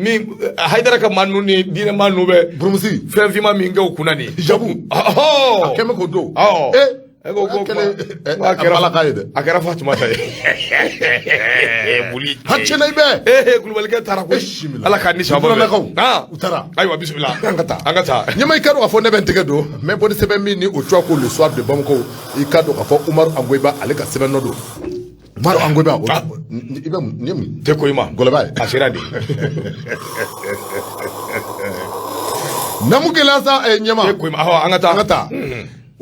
min haidara ka manu ni dina manu be Burumusi fɛn fima min kɛ o kunna ni jabu oh kɛmɛ ko do ko a kɛra Fatumata ye buli hacena ibe kulubalikɛ taara ko ala ka ni sababa u taara ayiwa bismillah an ka taa ɲɛma i ka dɔn ka fɔ ne bɛ n tɛgɛ don mais bɔni sɛbɛn min ni o cogoya ko le soir de Bamako i ka dɔn ka fɔ Umaru Angoyiba ale ka sɛbɛn nɔ don Umaru Angoyiba i bɛ mun ni mun tɛ ko i ma gɔlɔba ye a sera de namu gɛlɛya sa ɲɛma tɛ ko i ma an ka taa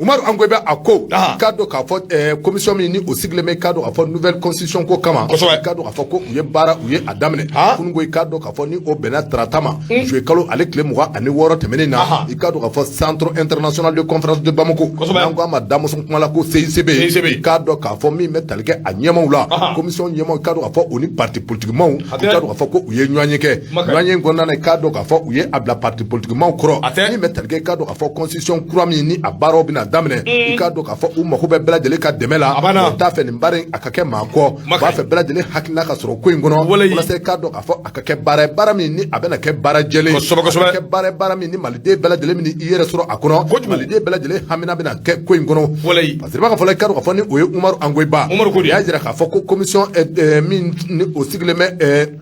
Umaru Angoyiba a ko k'a dɔn k'a fɔ commission min ni o sigilen bɛ k'a dɔn k'a fɔ nouvelle constitution ko kama k'a dɔn k'a fɔ ko u ye baara u ye a daminɛ kununko i k'a dɔn k'a fɔ ni o bɛnna tarata ma juillet kalo ale tile 26 tɛmɛnen na i k'a dɔn k'a fɔ centre international de conférence de Bamako n'an ko a ma damusɔn kuma la ko CICB i k'a dɔn k'a fɔ min bɛ tali kɛ a ɲɛmaw la commission ɲɛmaw i k'a dɔn k'a fɔ o ni parti politique maw i k'a dɔn k'a fɔ ko u ye ɲɔgɔn ye kɛ ɲɔgɔn ye kɔnɔna na i k'a dɔn k'a fɔ u ye a bila parti politique maw kɔrɔ min bɛ tali kɛ i k'a dɔn k'a fɔ constitution kura min ni a baaraw bɛna daminɛ i k'a dɔn k'a fɔ u mako bɛ bɛɛ lajɛlen ka dɛmɛ la o t'a fɛ nin baara in a ka kɛ maa kɔ u b'a fɛ bɛɛ lajɛlen hakilina ka sɔrɔ ko in kɔnɔ walasa i k'a dɔn k'a fɔ a ka kɛ baara ye baara min ni a bɛna kɛ baara jɛlen a ka kɛ baara ye baara min ni maliden bɛɛ lajɛlen min i yɛrɛ sɔrɔ a kɔnɔ maliden bɛɛ lajɛlen hamina bɛna kɛ ko in kɔnɔ parce que i b'a fɔ i k'a dɔn k'a fɔ ni o ye Umaru Angoyiba o y'a jira k'a fɔ ko commission min ni o sigilen bɛ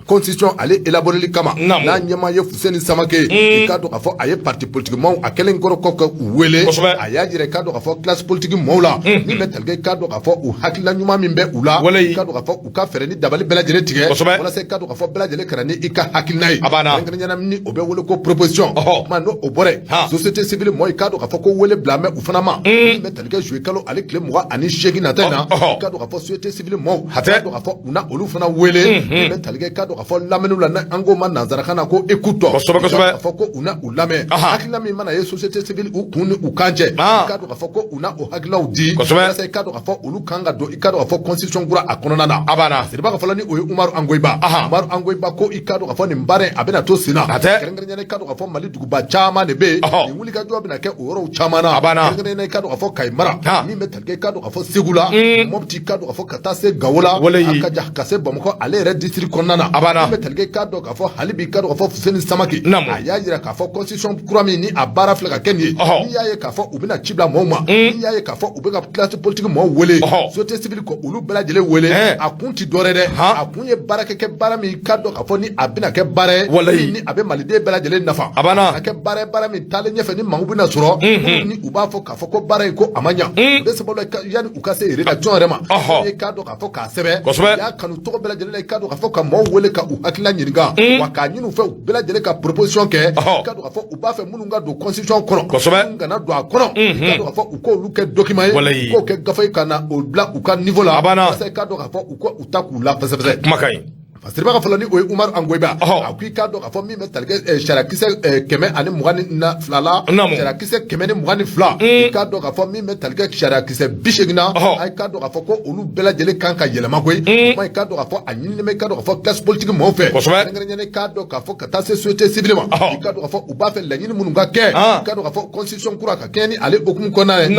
constitution ale élaboreli kama n'a ɲɛma ye Fuseni Samake i k'a dɔn k'a fɔ a ye parti politique maw a kɛlen kɔrɔ kɔ ka u wele a y'a jira i k'a dɔn k'a fɔ classe politique maw la min bɛ tali kɛ i k'a dɔn k'a fɔ u hakilina ɲuman min bɛ u la i k'a dɔn k'a fɔ u ka fɛɛrɛ ni dabali bɛɛ lajɛlen tigɛ walasa i k'a dɔn k'a fɔ bɛɛ lajɛlen ka na ni i ka hakilina ye kɛrɛnkɛrɛnnenya ni o bɛ wele ko proposition kuma n'o o bɔra société civile mɔgɔ i k'a dɔn k'a fɔ ko wele bila mɛ u fana ma min bɛ tali kɛ juillet kalo ale tile 28 nata in na i k'a dɔn k'a fɔ société civile mɔgɔw i k'a dɔn k'a fɔ u na olu fana wele min bɛ tali kɛ i k'a dɔn k'a fɔ lamɛnniw la an ko ma nanzarakan na ko écoute k'a fɔ ko u na u lamɛn hakilina min mana ye société civile u kun ni u kan cɛ i k'a dɔn k'a fɔ ko u na o hakilinaw di walasa i k'a dɔn k'a fɔ olu kan ka don i k'a dɔn k'a fɔ constitution kura a kɔnɔna na seriba ka fɔlɔ ni o ye Umaru Angoyiba ko i k'a dɔn k'a fɔ nin baara in a bɛna to sen na kɛrɛnkɛrɛnnenya i k'a dɔn k'a fɔ Mali duguba caman de bɛ yen nin wulikajɔ bɛna kɛ o yɔrɔw caman na kɛrɛnkɛrɛnnenya i k'a dɔn k'a fɔ Kayi mara min bɛ tali kɛ i k'a dɔn k'a fɔ Segu la Mopti i k'a dɔn k'a fɔ ka taa se Gawo la a ka jan ka se Bamakɔ ale yɛrɛ district kɔnɔna na min bɛ tali kɛ i k'a dɔn k'a fɔ hali bi i k'a dɔn k'a fɔ Fuseni Samake a y'a jira k'a fɔ constitution kura min ni a baara filɛ ka kɛ nin ye n'i y'a ye k'a fɔ u bɛna ci bila mɔɔw ma n'i y'a ye k'a fɔ u bɛ ka classe politique mɔɔw wele société civile ko olu bɛɛ lajɛlen wele a kun ti dɔwɛrɛ dɛ a kun ye baara kɛ baara min k'a dɔn k'a fɔ ni a bɛna kɛ baara ye ni a bɛ maliden bɛɛ lajɛlen nafa a ka kɛ baara min taalen ɲɛfɛ ni mangu bɛna sɔrɔ ni u b'a fɔ k'a fɔ ko baara in ko a ma ɲa o de sababu la yanni u ka se rédaction yɛrɛ ma i k'a dɔn k'a fɔ k'a sɛbɛn i y'a kanu tɔgɔ bɛɛ lajɛlen la i k'a dɔn k'a fɔ ka mɔɔw wele ka u hakilina ɲininka wa k'a ɲini u fɛ u bɛɛ lajɛlen ka proposition kɛ i k'a dɔn k'a fɔ u b'a fɛ minnu ka don constitution kɔnɔ minnu kana don a kɔnɔ i k'a dɔn k'a fɔ u k'olu kɛ document ye u k'o kɛ gafe ka na o bila u ka niveau la walasa i k'a dɔn k'a fɔ u ka u ta k'u la pɛsɛpɛsɛ Seriba ka fɔlɔ ni o ye Umaru Angoyiba a ko i k'a dɔn k'a fɔ min bɛ tali kɛ sarakisɛ 122 la sarakisɛ 122 i k'a dɔn k'a fɔ min bɛ tali kɛ sarakisɛ 80 na a k'a dɔn k'a fɔ ko olu bɛɛ lajɛlen kan ka yɛlɛma koyi kuma i k'a dɔn k'a fɔ a ɲininen bɛ i k'a dɔn k'a fɔ classe politique mɔɔw fɛ kɛrɛnkɛrɛnnenya i k'a dɔn k'a fɔ ka taa se société civile ma i k'a dɔn k'a fɔ u b'a fɛ laɲini minnu ka kɛ i k'a dɔn k'a fɔ constitution kura ka kɛ ni ale hukumu kɔnɔna ye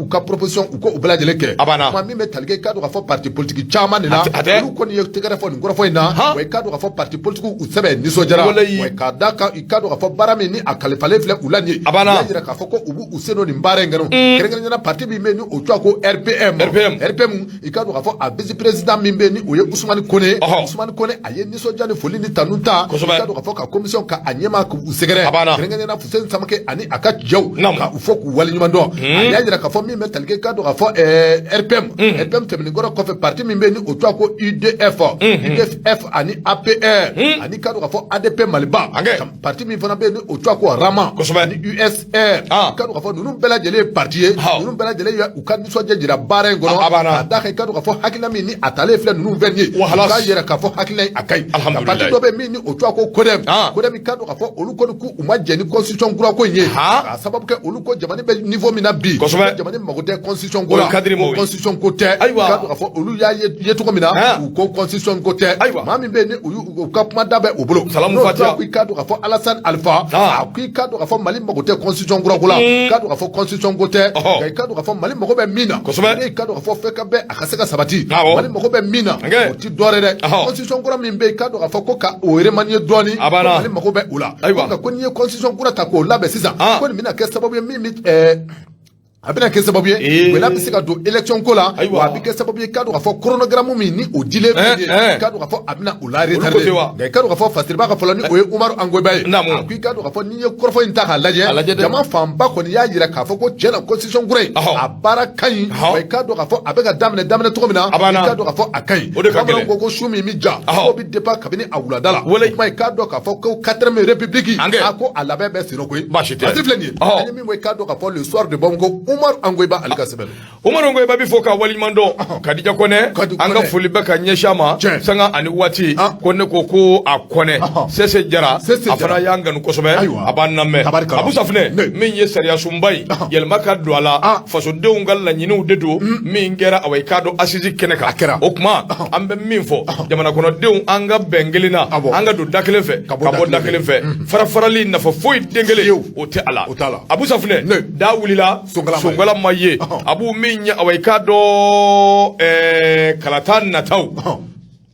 u ka proposition u ko u bɛɛ lajɛlen kɛ kuma min bɛ tali kɛ i k'a dɔn k'a fɔ parti politique caman de la olu kɔni ye tɛgɛrɛ fɔ nin kɔrɔfɔ in na wa i k'a dɔn k'a fɔ parti politique u sɛbɛn nisɔndiyara wa k'a da kan i k'a dɔn k'a fɔ baara min ni a kalifalen filɛ u la nin ye i y'a jira k'a fɔ ko u b'u sen don nin baara in kɔnɔ kɛrɛnkɛrɛnnenya parti min bɛ yen ni o tɔgɔ ko RPM i k'a dɔn k'a fɔ a vice président min bɛ yen ni o ye Usumani Kone a ye nisɔndiya ni foli ni tanu ta i k'a dɔn k'a fɔ ka commission ka a ɲɛma k'u sɛgɛrɛ kɛrɛnkɛrɛnnenya Fuseni Samake ani a ka cɛw ka u fɔ k'u waleɲuman dɔn a y'a jira k'a fɔ min bɛ tali kɛ i k'a dɔn k'a fɔ RPM tɛmɛnen kɔfɛ parti min bɛ yen ni o tɔgɔ ko UDF ani APR ani k'a dɔn k'a fɔ ADP Maliba parti min fana bɛ yen ni o tɔgɔ ko Rama ni USR k'a dɔn k'a fɔ ninnu bɛɛ lajɛlen ye parti ye ninnu bɛɛ lajɛlen ye u ka nisɔndiya jira baara in kɔnɔ k'a da kan i k'a dɔn k'a fɔ hakilina min ni a talen filɛ ninnu fɛn ye k'a yɛrɛ k'a fɔ hakilina in a ka ɲi ka parti dɔ bɛ min ni o tɔgɔ ko CODEM i k'a dɔn k'a fɔ olu kɔni k'u ma jɛ ni constitution kura ko in ye k'a sababu kɛ olu ko jamana bɛ niveau min na bi jamana mago tɛ constitution ko la constitution ko tɛ i k'a dɔn k'a fɔ olu y'a ye cogo min na u ko constitution ko tɛ maa min bɛ ni u ka kuma da bɛ u bolo salamu fatiha ko i k'a dɔn k'a fɔ Alassane Alpha ko i k'a dɔn k'a fɔ Mali mago tɛ constitution kura ko la i k'a dɔn k'a fɔ constitution ko tɛ nka i k'a dɔn k'a fɔ Mali mago bɛ min na kosɛbɛ i k'a dɔn k'a fɔ fɛn ka bɛn a ka se ka sabati Mali mago bɛ min na o ti dɔwɛrɛ dɛ constitution kura min bɛ yen i k'a dɔn k'a fɔ ko ka o remanier dɔɔni Mali mago bɛ o la nka ko n'i ye constitution kura ta k'o labɛn sisan ko nin bɛna kɛ sababu ye min bɛ a bɛna kɛ sababu ye wɛrɛ bɛ se ka don élection ko la wa a bɛ kɛ sababu ye k'a dɔn k'a fɔ chronogramme min ni o dilen bɛ k'a dɔn k'a fɔ a bɛna o la retarder nka i k'a dɔn k'a fɔ Fasiriba ka fɔlɔ ni o ye Umaru Angoyiba ye a ko i k'a dɔn k'a fɔ n'i ye kɔrɔfɔ in ta k'a lajɛ jama fanba kɔni y'a jira k'a fɔ ko tiɲɛ na constitution kura in a baara ka ɲi wa i k'a dɔn k'a fɔ a bɛ ka daminɛ cogo min na i k'a dɔn k'a fɔ a ka ɲi bamananw ko ko su min bɛ ja k'o bɛ dépend kabini a wulada la o tuma i k'a dɔn k'a fɔ ko 4ème république a ko a labɛn bɛ senna koyi baasi tɛ filɛ nin ye an ye min fɔ i k'a dɔn k'a fɔ le soir de Bamakɔ Umaru Angoyiba Umaru Angoyiba bɛ fɔ ka waliɲuman dɔn Kadija Kɔnɛ an ka foli bɛ ka ɲɛsin a ma sanga ani waati ko ne ko a Kɔnɛ Sese Jara a fana y'an kanu kosɛbɛ a b'an lamɛn Abu Safinɛ min ye sariya sunba ye yɛlɛma ka don a la fasodenw ka laɲiniw de don min kɛra awɔ i k'a dɔn assise kɛnɛ kan o tuma an bɛ min fɔ jamana kɔnɔdenw an ka bɛn kelen na an ka don da kelen fɛ ka bɔ da kelen fɛ farafarali nafa foyi den kelen o tɛ a la Abu Safinɛ da wulila Sonkala ma ye Abu min ye awɔ i k'a dɔn kalata nataw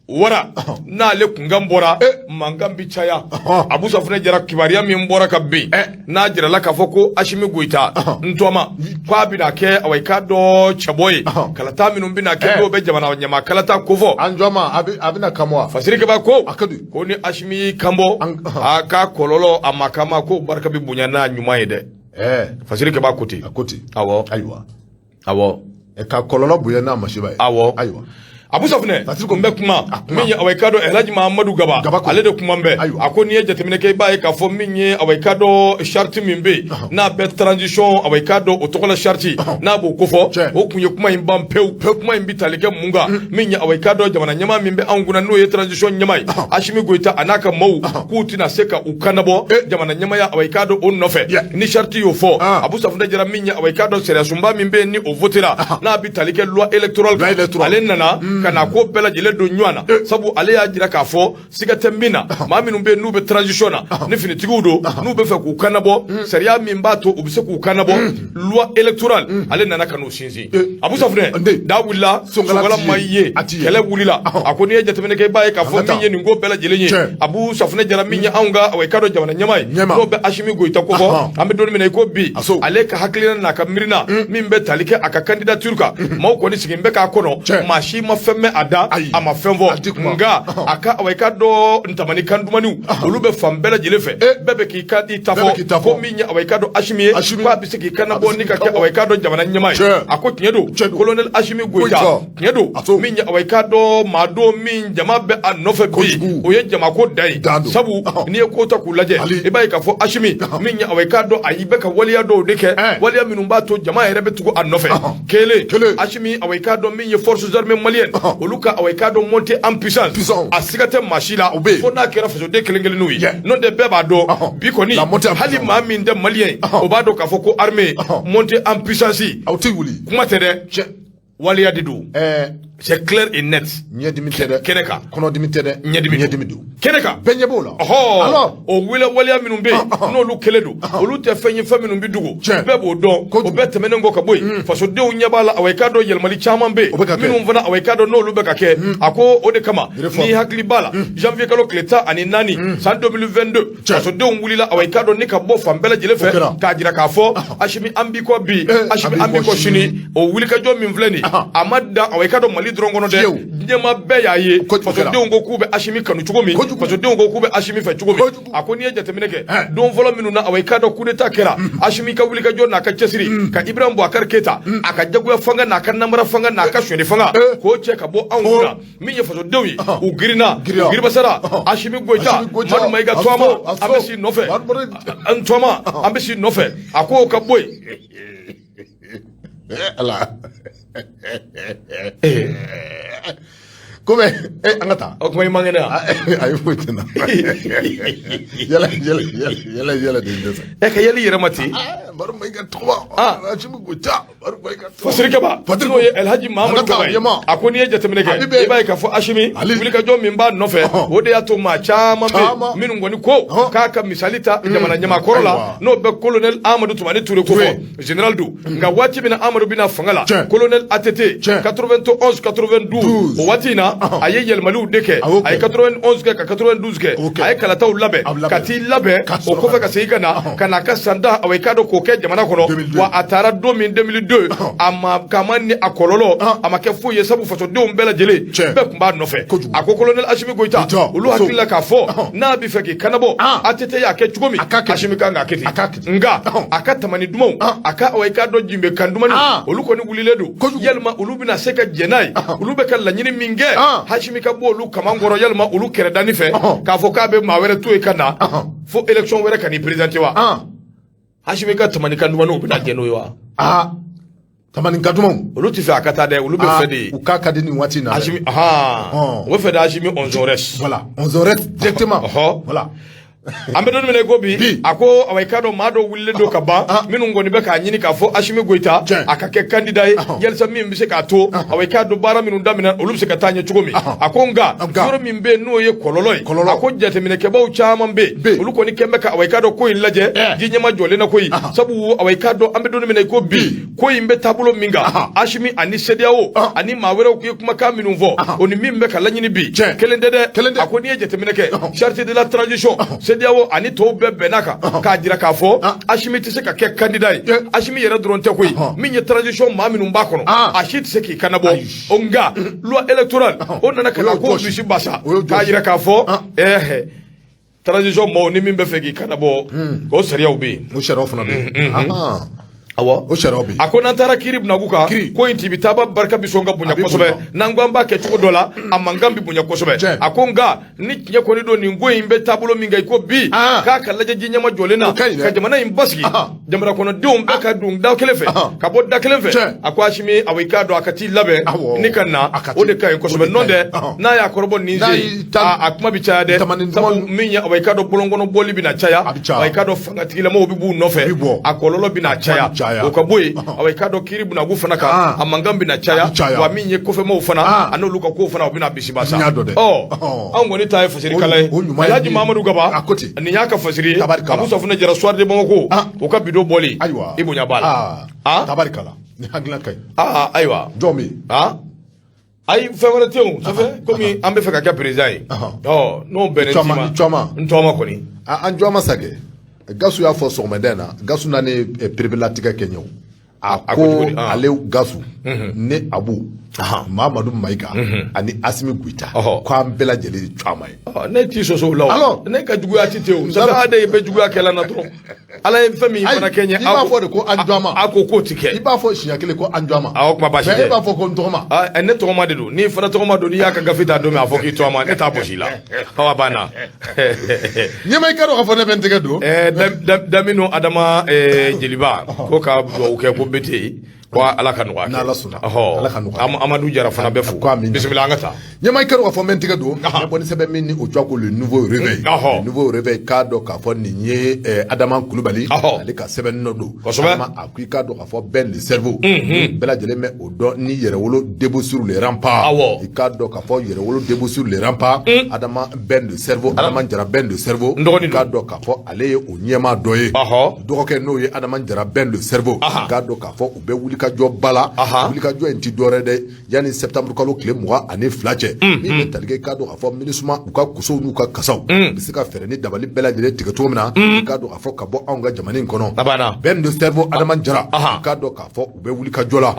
wara n'ale kunkan bɔra mankan bi caya Abu Safinɛ Jara kibaruya min bɔra ka bin n'a jirala k'a fɔ ko Asimi Goyita Ntɔma k'a bɛna kɛ awɔ i k'a dɔn cɛbɔ ye kalata minnu bɛna kɛ n'o bɛ jamana ɲama kalata kofɔ Anjɔma a bɛna kanbɔ wa Fasirikeba ko ni Asimi kanbɔ a ka kɔlɔlɔ a ma kama ko barika bɛ bonya n'a ɲuman ye dɛ Fasirikeba ko ten awɔ awɔ ka kɔlɔlɔ bonya n'a masiba ye ayiwa Abu Safinɛ n bɛ kuma min ye awɔ i k'a dɔn Elhaji Mahamadu Gaba ale de kuma bɛ a ko n'i ye jateminɛ kɛ i b'a ye k'a fɔ min ye awɔ i k'a dɔn charte min bɛ yen n'a bɛ transition awɔ i k'a dɔn o tɔgɔ la charte n'a b'o kofɔ o kun ye kuma in ban pewu kuma in bɛ tali kɛ mun kan min ye awɔ i k'a dɔn jamana ɲɛmaa min bɛ anw kunna n'o ye transition ɲɛmaa ye Asimi Goyita a n'a ka maaw k'u tɛna se ka u kannabɔ jamana ɲɛmaaya awɔ i k'a dɔn o nɔfɛ ni charte y'o fɔ Abu Safinɛ Jara min ye awɔ i k'a dɔn sariya sunba min bɛ yen ni o votera n'a bɛ tali kɛ loi électorale ale nana kana ko bɛɛ lajɛlen don ɲɔgɔn na sabu ale y'a jira k'a fɔ siga tɛ min na maa minnu bɛ yen n'u bɛ transition na ni finitigiw don n'u bɛ fɛ k'u kannabɔ sariya min b'a to u bɛ se k'u kannabɔ loi électorale ale nana ka n'o sinsin Abu Safinɛ da wulila Sonkala ma ye kɛlɛ wulila a ko n'i ye jateminɛ kɛ i b'a ye k'a fɔ min ye nin ko bɛɛ lajɛlen ye Abu Safinɛ Jara min ye anw ka awɔ i k'a dɔn jamana ɲɛmaa ye n'o bɛ Asimi Goyita ko fɔ an bɛ don min na i ko bi ale ka hakilina n'a ka miirina min bɛ tali kɛ a ka candidature kan maaw kɔni sigilen bɛ k'a kɔnɔ maa si ma fɛn mɛn a da a ma fɛn fɔ nka a ka awɔ i ka dɔn ntamani kan dumaniw olu bɛ fan bɛɛ lajɛlen fɛ bɛɛ bɛ k'i ka i ta fɔ ko min ye awɔ i ka dɔn Asimi ye k'a bɛ se k'i kannabɔ ni ka kɛ awɔ i ka dɔn jamana ɲɛmaa ye a ko tiɲɛ don colonel Asimi Goyita tiɲɛ don min ye awɔ i ka dɔn maa don min jama bɛ a nɔfɛ bi o ye jamako da ye sabu n'i ye ko ta k'u lajɛ i b'a ye k'a fɔ Asimi min ye awɔ i ka dɔn a y'i bɛ ka waleya dɔw de kɛ waleya minnu b'a to jama yɛrɛ bɛ tugu a nɔfɛ kelen Asimi awɔ i ka dɔn min ye forces armées maliennes olu ka awɔ i k'a dɔn monter en puissance a siga tɛ maa si la fo n'a kɛra fasoden kelen kelenninw ye n'o tɛ bɛɛ b'a dɔn bi kɔni hali maa min tɛ maliyɛn ye o b'a dɔn k'a fɔ ko armée monter en puissance aw tɛ wuli kuma tɛ dɛ waleya de don c'est clair et net ɲɛdimi tɛ dɛ kɛnɛ kan kɔnɔdimi tɛ dɛ ɲɛdimi don kɛnɛ kan bɛɛ ɲɛ b'o la alors o waleya minnu bɛ yen n'olu kelen don olu tɛ fɛn ye fɛn minnu bɛ dogo bɛɛ b'o dɔn o bɛɛ tɛmɛnen kɔ ka bɔ yen fasodenw ɲɛ b'a la awɔ i k'a dɔn yɛlɛmali caman bɛ yen minnu fana awɔ i k'a dɔn n'olu bɛ ka kɛ a ko o de kama n'i hakili b'a la janvier kalo tile 14 san 2022 fasodenw wulila awɔ i k'a dɔn ni ka bɔ fan bɛɛ lajɛlen fɛ k'a jira k'a fɔ Asimi an b'i kɔ bi Asimi an b'i kɔ sini o wulikajɔ min filɛ nin a ma dan awɔ i k'a dɔn Mali dɔrɔn kɔnɔ dɛ ɲɛma bɛɛ y'a ye fasodenw ko k'u bɛ Asimi kanu cogo min fasodenw ko k'u bɛ Asimi fɛ cogo min a ko n'i ye jateminɛ kɛ don fɔlɔ minnu na awɔ i k'a dɔn coup d'état kɛra Asimi ka wulikajɔ n'a ka cɛsiri ka Ibrahim Boubacar Keita a ka jagoya fanga n'a ka namara fanga n'a ka sonyɛli fanga k'o cɛ ka bɔ anw kunna min ye fasodenw ye u girinna giribasara Asimi Goyita Madu Mayiga Tuama an bɛ s'i nɔfɛ Tuama an bɛ s'i nɔfɛ a ko ka bɔ yen Comme an ka taa o kuma i man kɛnɛ a ye foyi tɛ na yala de dɛsɛ ka yɛlɛ i yɛrɛ ma ten Baru Maïga 3. Hashimi Goïta. Baru Maïga 3. Fasirikaba. Fatino ye El Hadji Mamadou Gabaye. Akoni ye jatemineke. Iba ka fo Hashimi. Wuli ka jo min ba nofe. O de ato ma chama be. Minu ngoni ko. Kaka misalita jamana nyama korola. No be colonel Amadou Toumani Touré ko fo. General du. Nga wati bina Amadou bina fangala. Colonel ATT 91 92. O wati na aye yel malu deke. Aye 91 ke ka 92 ke. Aye kalata labe. Kati labe o ko fe ka seikana kana ka sanda awe kado ko ke jamana kono wa atara 2002 ama kamani akololo ama ke fu ye sabu foto de umbela jele be kumba no fe ako colonel Hashimi Goïta ulu hakilla ka fo na bi feki kanabo atete ya ke chugomi Hashimi kanga aketi nga akatamani dumo aka awe kado jimbe kandumani ulu ko ni wuliledo yelma ulu bina seka jenai ulu be kala nyini minge Hashimi ka bo ulu kamangoro yelma ulu kere dani fe ka fo ka be mawere tu e kana fo election were kani presidenti wa Hashimi ka tamani kanduma no bina jeno wa tamani kanduma olu ti fe akata de olu be fe de u ka kadi ni wati na Hashimi wo fe da Hashimi onzores voilà onzores directement voilà ambe don mene go bi ako awaykado mado wulle do kaba minu ngoni be ka nyini ka fo Hashimi Goïta akake candidat yelsa mi mbise ka to awaykado bara minu damina olubse ka tanya chugomi akonga soro mimbe no ye kololoy ako jate mine ke baw chama mbe oluko ni kembe ka awaykado ko ilaje jinyama jole na koyi sabu awaykado ambe don mene go bi ko imbe tabulo minga Hashimi ani sediawo ani mawere ko kuma ka minu vo oni mimbe ka lanyini bi kelendede akoni jate mine ke charte de la transition diawo ani to bebe naka ka dira ka fo Hashimi tise ka ke candidat Hashimi yere dron te koy minye transition ma minu mbakono ashit se ki kanabo onga loi électorale onana kala ko bishi basa ka dira ka fo transition mo ni mimbe feki kanabo ko sariya ubi mo sharafu na be awa o sharobi akona tara kirib naguka ko intibi taba barka bisonga bunya kosobe nangwamba ke chuko dola amangambi bunya kosobe akonga ni nya ko ni do ni ngo imbe tabulo minga iko bi ka kalaje jinya ma jolena ka jamana imbaski jamara kono dum be ka dum da kelefe ka bodda kelefe akwa Hashimi awikado akati labe ni kanna o de kay kosobe nonde na ya korbo ninje akuma bichade sabu minya awikado bolongono boli bina chaya awikado fangatile mo bibu nofe akololo bina chaya okaboy awekado kiribu na gufana ka amangambi na chaya wa minye kofe mo ufana ano luka ko ufana obina bisibasa ango ni taye fasiri kala Alhaji Mamadou Gaba ni nyaka fasiri abuso funa jara soir de bongo ko bido boli ibunya bala tabarikala ni hagla kay aywa domi ay favorite on ça fait comme ambe feka ka président no benetima ntoma koni anjoma sage gasu ya fo sogmedena gasu nane privilatika kenyo ako ale gasu ne abu Mamadou Maïga ani Hashimi Goïta ko ambela jeli chama ne ti so law ne ka jugu atite o sa ade be jugu akela na tro ala en fami bana Kenya iba fo de ko anjama ako tike iba fo shinya kele ko anjama kuma bashi de iba fo ko ntoma ne toma de do ni fana toma do ni ya ka gafita do me afo ki toma ne ta boshila hawa bana nyema ikaro ka fo ne bentege do damino adama jeliba ko ka do ke ko bete wa ala kanwa na ala suna ala kanwa Amadou Jara fana befu bismillah ngata nyama ikaro ka fo mentege do ne boni sebe min ni o twako le nouveau réveil cadre ka fo ni nye Adama Coulibaly ale ka sebe no do ma akui cadre ka fo ben le cerveau bela jele me o do ni yere wolo debout sur les remparts cadre ka fo yere wolo debout sur les remparts Adama ben le cerveau Adama Jara ben le cerveau cadre ka fo ale o nyema doye do ko ke no ye Adama Jara ben le cerveau cadre ka fo o be wuli ka jo bala wuli ka jo enti dore de yani septembre kalo kle mois ane flache mi talike cadre ka fo ministre u ka kuso nu ka kasaw bisika fere ni dabali bela jele tigato mina cadre ka fo ka bo anga jamani kono ben de cerveau Adama Jara cadre ka fo u be wuli ka jola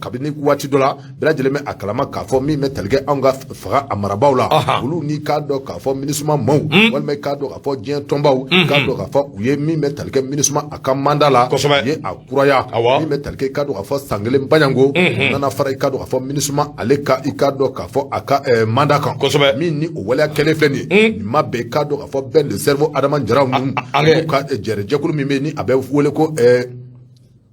kabini wati dola bela jele me akalama ka fo mi me talike anga faga amarabawla ulu ni cadre ka fo ministre maw wal me cadre ka fo jien tombaw cadre ka fo u ye mi me talike ministre akamandala ye akuraya mi me talike cadre ka fo sangele banyango nana fara cadre ka fo ministre aleka cadre ka fo aka mandakan mi ni o wala kele fleni ni mabbe cadre ka fo ben le cerveau Adama Jara mu ka jere jekulu mi ni abe wole ko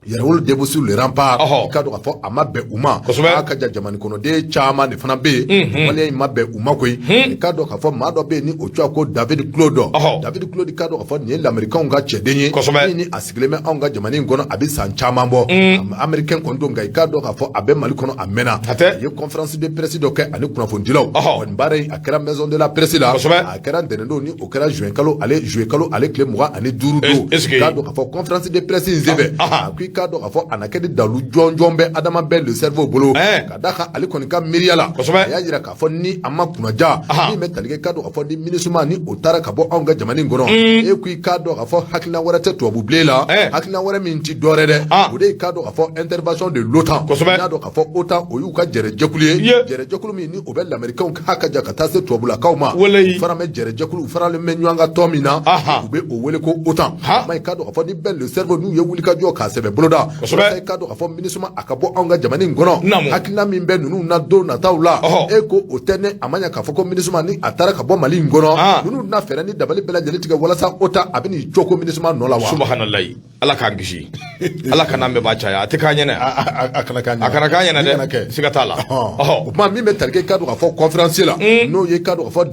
yɛrɛwolo debo sur le rempart i ka dɔn k'a fɔ a ma bɛn u ma a ka ja jamana kɔnɔden caman de fana bɛ yen waleya in ma bɛn u ma koyi i ka dɔn k'a fɔ maa dɔ bɛ yen ni o cogoya ko David Claude David Claude i ka dɔn k'a fɔ nin ye lamɛrikaw ka cɛden ye min ni a sigilen bɛ anw ka jamana in kɔnɔ a bɛ san caman bɔ américain kɔni don nka i ka dɔn k'a fɔ a bɛ Mali kɔnɔ a mɛnna a ye conférence de presse dɔ kɛ ani kunnafonidilaw nin baara in a kɛra maison de la presse la a kɛra ntɛnɛndon ni o kɛra juin kalo ale tile 25 don i ka dɔn k'a fɔ conférence de presse in senfɛ a ko i ka dɔn k'a fɔ a na kɛ ni dalu jɔnjɔn bɛ adama bɛɛ le cerveau bolo ka da kan ale kɔni ka miiriya la a y'a jira k'a fɔ ni a ma kunnaja min bɛ tali kɛ i ka dɔn k'a fɔ ni MINUSMA ni o taara ka bɔ anw ka jamana in kɔnɔ e ko i ka dɔn k'a fɔ hakilina wɛrɛ tɛ tubabu bilen la hakilina wɛrɛ min ti dɔwɛrɛ dɛ o de i ka dɔn k'a fɔ intervention de l'OTAN i y'a dɔn k'a fɔ OTAN o y'u ka jɛrɛjɛkulu ye jɛrɛjɛkulu min ni o bɛ lamɛrikaw ka ja ka taa se tubabulakaw ma u fana bɛ jɛrɛjɛkulu u faralen bɛ ɲɔgɔn ka tɔn min na u bɛ o wele ko OTAN ma i ka dɔn k'a fɔ ni bɛɛ le cerveau n'u ye wulikajɔ k'a sɛbɛn boloda i ka dɔn k'a fɔ MINUSMA a ka bɔ anw ka jamana in kɔnɔ hakilina min bɛ ninnu na don nataw la e ko o tɛ ne a ma ɲɛ k'a fɔ ko MINUSMA ni a taara ka bɔ Mali in kɔnɔ ninnu na fɛɛrɛ ni dabali bɛɛ lajɛlen tigɛ walasa OTAN a bɛ n'i jɔ ko MINUSMA nɔ la wa subahanallahi ala k'an kisi ala kana mɛn ba caya a tɛ k'an ɲɛnɛ a kana k'an ɲɛnɛ dɛ siga t'a la o tuma min bɛ tali kɛ i ka dɔn k'a fɔ conférence la n'o ye i ka dɔn k'a fɔ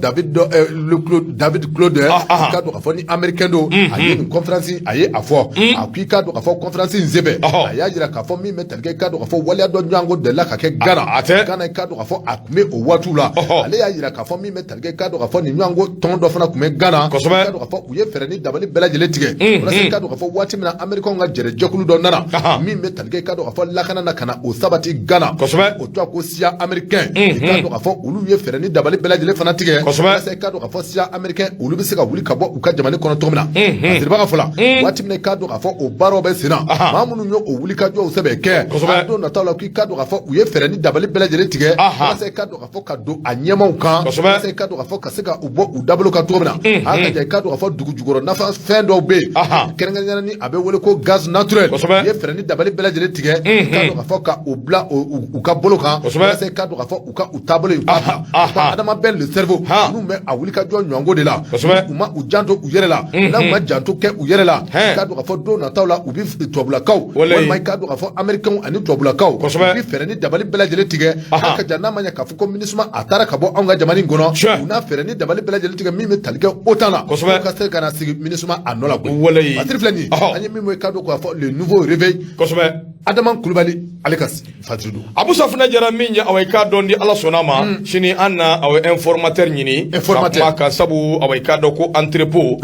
David Claude i ka dɔn k'a fɔ ni américain don a ye nin conférence a ye a fɔ a ko i ka dɔn k'a fɔ conférence in senfɛ a y'a jira k'a fɔ min bɛ tali kɛ i ka dɔn k'a fɔ waleya dɔ ɲɔgɔnko delila ka kɛ Ghana i ka dɔn k'a fɔ a tun bɛ o waatiw la ale y'a jira k'a fɔ min bɛ tali kɛ i ka dɔn k'a fɔ nin ɲɔgɔnko tɔn dɔ fana tun bɛ Ghana i ka dɔn k'a fɔ u ye fɛɛrɛ ni dabali bɛɛ lajɛlen tigɛ walasa i ka dɔn k'a fɔ waati min na américain ka jɛrɛjɛkulu dɔ nana min bɛ tali kɛ i ka dɔn k'a fɔ lakana na ka na o sabati Ghana o tɔgɔ ko siya américain i ka dɔn k'a fɔ olu ye fɛɛrɛ ni dabali bɛɛ lajɛlen fana tigɛ walasa i ka dɔn k'a fɔ siya américain olu bɛ se ka wuli ka bɔ u ka jamana kɔnɔ cogo min na a siribaga fɔ la waati min na i ka dɔn k'a fɔ o baaraw bɛ sen na maa minnu ye o wulikajɔw sɛbɛn kɛ a don nataw la k'i ka dɔn k'a fɔ u ye fɛɛrɛ ni dabali bɛɛ lajɛlen tigɛ walasa i ka dɔn k'a fɔ ka don a ɲɛmaw kan walasa i ka dɔn k'a fɔ ka se ka u bɔ u dabolo kan cogo min na a ka ja i ka dɔn k'a fɔ dugu jukɔrɔ nafa fɛn dɔw bɛ yen kɛrɛnkɛrɛnnenya ni a bɛ wele ko gaz naturel u ye fɛɛrɛ ni dabali bɛɛ lajɛlen tigɛ i ka dɔn k'a fɔ ka u bila u ka bolo kan walasa i ka dɔn k'a fɔ u ka u taabolo in k'a bila adama bɛɛ le cerveau n'u bɛ a wulikajɔ ɲɔgɔnko de la u ma u janto u yɛrɛ la n'u ma janto kɛ u yɛrɛ la i ka dɔn k'a fɔ don nataw la u bɛ tubabulakaw walima i ka dɔn k'a fɔ américain ani tubabulakaw u bɛ fɛɛrɛ ni dabali bɛɛ lajɛlen tigɛ a ka jan n'a ma ɲɛ k'a fɔ ko MINUSMA a taara ka bɔ anw ka jamana in kɔnɔ u n'a fɛɛrɛ ni dabali bɛɛ lajɛlen tigɛ min bɛ tali kɛ OTAN la u ka se ka na sigi MINUSMA a nɔ la koyi Patrik filɛ nin ye an ye min bɔ i ka dɔn k'a fɔ le nouveau réveil Adama Kulibali ale ka Fatiri don Abu Safunɛ Jara min ye awɔ i k'a dɔn ni Ala sɔnna ma sini an na awɔ informateur ɲini ka kuma kan sabu awɔ i k'a dɔn ko entrepôt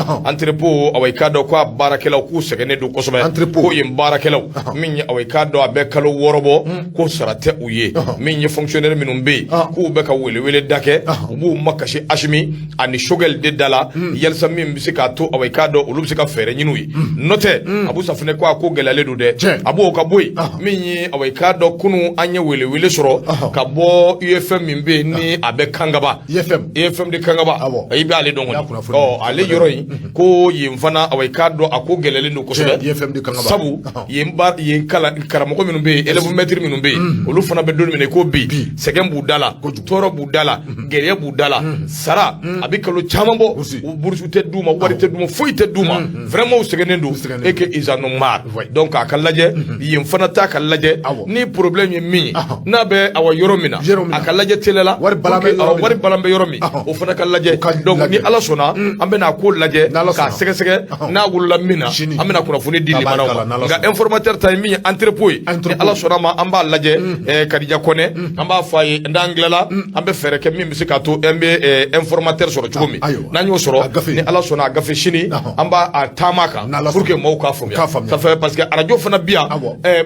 awɔ i k'a dɔn ko a baarakɛlaw k'u sɛgɛnnen don kosɛbɛ ko yen baarakɛlaw min ye awɔ i k'a dɔn a bɛ kalo 6 bɔ ko sara tɛ u ye min ye fonctionnaire minnu bɛ yen k'u bɛ ka welewele da kɛ u b'u makasi Asimi ani Sogɛl de da la yalisa min bɛ se k'a to awɔ i k'a dɔn olu bɛ se ka fɛɛrɛ ɲini u ye n'o tɛ Abu Safunɛ ko a ko gɛlɛyalen don dɛ a b'o ka bɔ yen min ye awɔ i k'a dɔn kunu an ye welewele sɔrɔ ka bɔ UFM min bɛ yen ni a bɛ Kangaba UFM de Kangaba i bɛ ale dɔn kɔni ale yɔrɔ in ko yen fana awɔ i k'a dɔn a ko gɛlɛyalen don kosɛbɛ sabu yen karamɔgɔ minnu bɛ yen élève maître minnu bɛ yen olu fana bɛ don min na ko bi sɛgɛn b'u da la tɔɔrɔ b'u da la gɛlɛya b'u da la sara a bɛ kalo caman bɔ burusu tɛ d'u ma wari tɛ d'u ma foyi tɛ d'u ma vraiment u sɛgɛnnen don et que ils en ont marre donc a ka lajɛ yen fana t'a ka lajɛ ni problème ye min ye n'a bɛ awɔ yɔrɔ min na a ka lajɛ télé la wari balan bɛ yɔrɔ min o fana ka lajɛ donc ni Ala sɔnna an bɛna ko lajɛ k'a sɛgɛsɛgɛ n'a wolola min na an bɛna kunnafoni di limanaw ma nka informateur ta ye min ye entrepôt ye ni Ala sɔnna ma an b'a lajɛ Kadija Kɔnɛ an b'a fɔ a ye n'an tilala an bɛ fɛɛrɛ kɛ min bɛ se k'a to an bɛ informateur sɔrɔ cogo min n'an y'o sɔrɔ ni Ala sɔnna a gafe sini an b'a taama kan pour que maaw k'a faamuya ça fait parce que radio fana bi yan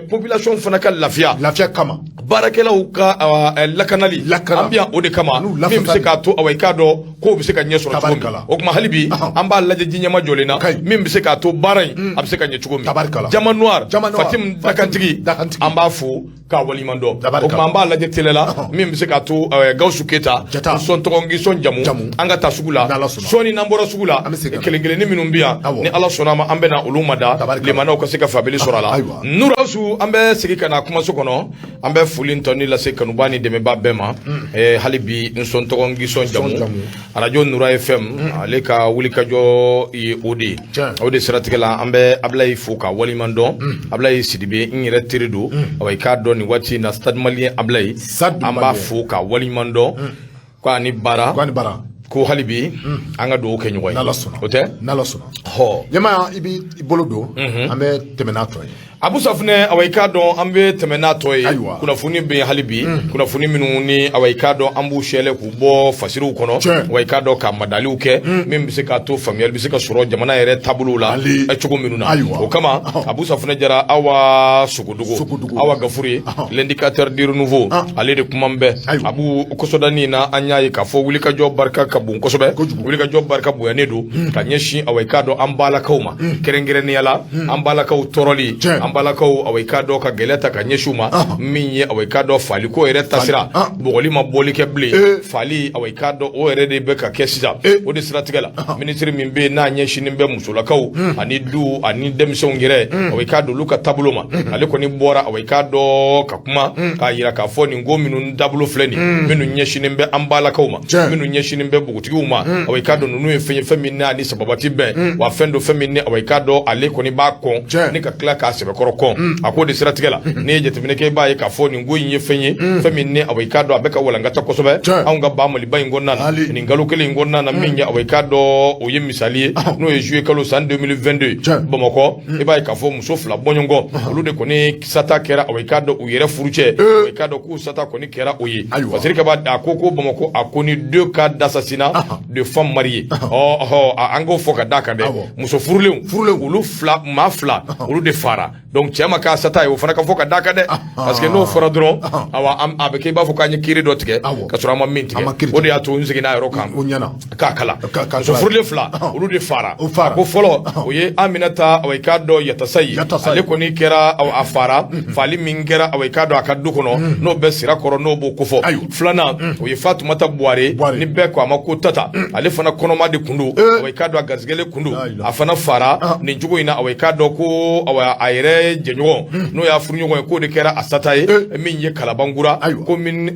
population fana ka lafiya kama baarakɛlaw ka lakanali an bi yan o de kama min bɛ se k'a to awɔ i k'a dɔn k'o bɛ se ka ɲɛ sɔrɔ cogo min o tuma hali bi an b'a lajɛ ji ɲɛma jɔlen na min bɛ se k'a to baara in a bɛ se ka ɲɛ cogo min Jama Noir Fatim Dakantigi an b'a fo ka walimando o kuma b'a lajɛ télé la min bɛ se ka to Gawusu Keyita sɔn tɔgɔngi sɔn jamu an ka taa sugu la sɔɔni n'an bɔra sugu la kelen ni minnu bɛ yan ni Ala sɔnna ma an bɛ na olu mada limanaw ka se ka faabili sɔrɔ a la Nurausu an bɛ segin ka na kumaso kɔnɔ an bɛ foli tɔni lase kanuba ni dɛmɛba bɛɛ ma hali bi n sɔn tɔgɔngi sɔn jamu radio Nura FM ale ka wulikajɔ ye o de siratigɛ la an bɛ Ablaye fo ka walimadɔn Ablaye Sidibe n yɛrɛ teri don i k'a dɔn nin waati na Stade Malien Ablaye an b'a fo ka walimadɔn ko ani baara ko hali bi an ka dugawu kɛ ɲɔgɔn ye o tɛ n'Ala sɔnna ɲɛmaa i b'i bolo don an bɛ tɛmɛ n'a tɔ ye Abu Safunɛ i k'a dɔn an bɛ tɛmɛ n'a tɔ ye kunnafoni bɛ hali bi kunnafoni minnu ni i k'a dɔn an b'u sɛlɛ k'u bɔ fasiriw kɔnɔ i k'a dɔn ka madaliw kɛ min bɛ se k'a to faamuyali bɛ se ka sɔrɔ jamana yɛrɛ taabolo la cogo minnu na o kama Abu Safunɛ Jara awa Sogodogo awa Gafuri l'indicateur du renouveau ale de kuma bɛ Abu kɔsɔdani na an y'a ye k'a fɔ wulikajɔ barika ka bon kosɛbɛ wulikajɔ barika bonyalen don ka ɲɛsin i k'a dɔn an balakaw ma kɛrɛnkɛrɛnnenya la an balakaw tɔɔrɔli an balakaw i k'a dɔn ka gɛlɛya ta ka ɲɛsin ma min ye i k'a dɔn faliko yɛrɛ tasira bɔgɔli ma bɔli kɛ bilen fali i k'a dɔn o yɛrɛ de bɛ ka kɛ sisan o de siratigɛ la ministre min bɛ n'a ɲɛsinin bɛ musolakaw ani du ani denmisɛnw yɛrɛ i k'a dɔn olu ka taabolo ma ale kɔni bɔra i k'a dɔn ka kuma k'a yira k'a fɔ nin ko minnu taabolo filɛ nin minnu ɲɛsinin bɛ an balakaw ma minnu ɲɛsinin bɛ bogotigiw ma i k'a dɔn ninnu ye fɛn min n'a ni sababati bɛn wa fɛn dɔ fɛn min i k'a dɔn ale kɔni b'a kɔn ni ka tila k'a sɛbɛkɔrɔ kɔn a ko de siratigɛ la ni ye jateminɛ kɛ i b'a ye k'a fɔ nin ko in ye fɛn ye fɛn min ni i k'a dɔn a bɛ ka walankata kosɛbɛ anw ka ba Maliba in kɔnɔna na nin kalo kelen in kɔnɔna na min ye i k'a dɔn o ye misali ye n'o ye juillet kalo san 2022 Bamakɔ i b'a ye k'a fɔ muso fila bɔɲɔgɔn olu de kɔni sata kɛra i k'a dɔn u yɛrɛ furu cɛ i k'a dɔn k'u sata kɔni kɛra o ye parce que a ko Bamakɔ a ko ni 2 cas d'assassinat de femmes mariées an k'o fɔ ka d'a kan dɛ muso furulenw olu maa fila olu de fara donc cɛ ma k'a sata ye o fana ka fɔ ka d'a kan dɛ parce que n'o fɔra dɔrɔn a bɛ kɛ i b'a fɔ k'an ye kiiri dɔ tigɛ ka sɔrɔ an ma min tigɛ o de y'a to n seginna yɔrɔ kan k'a kala muso furulen fila olu de fara ko fɔlɔ o ye Aminata i k'a dɔn Yatasayi ale kɔni kɛra a fara fali min kɛra i k'a dɔn a ka du kɔnɔ n'o bɛ sira kɔrɔ n'o b'o kofɔ filanan o ye Fatumata Buware ni bɛɛ ko a ma ko Tata ale fana kɔnɔma de kun don i k'a dɔn a garisɛgɛlen kun don a fana fara nin cogo in na i k'a dɔn ko a yɛrɛ jɛɲɔgɔn n'o y'a furuɲɔgɔn ye k'o de kɛra a sata ye min ye Kalabankura ko min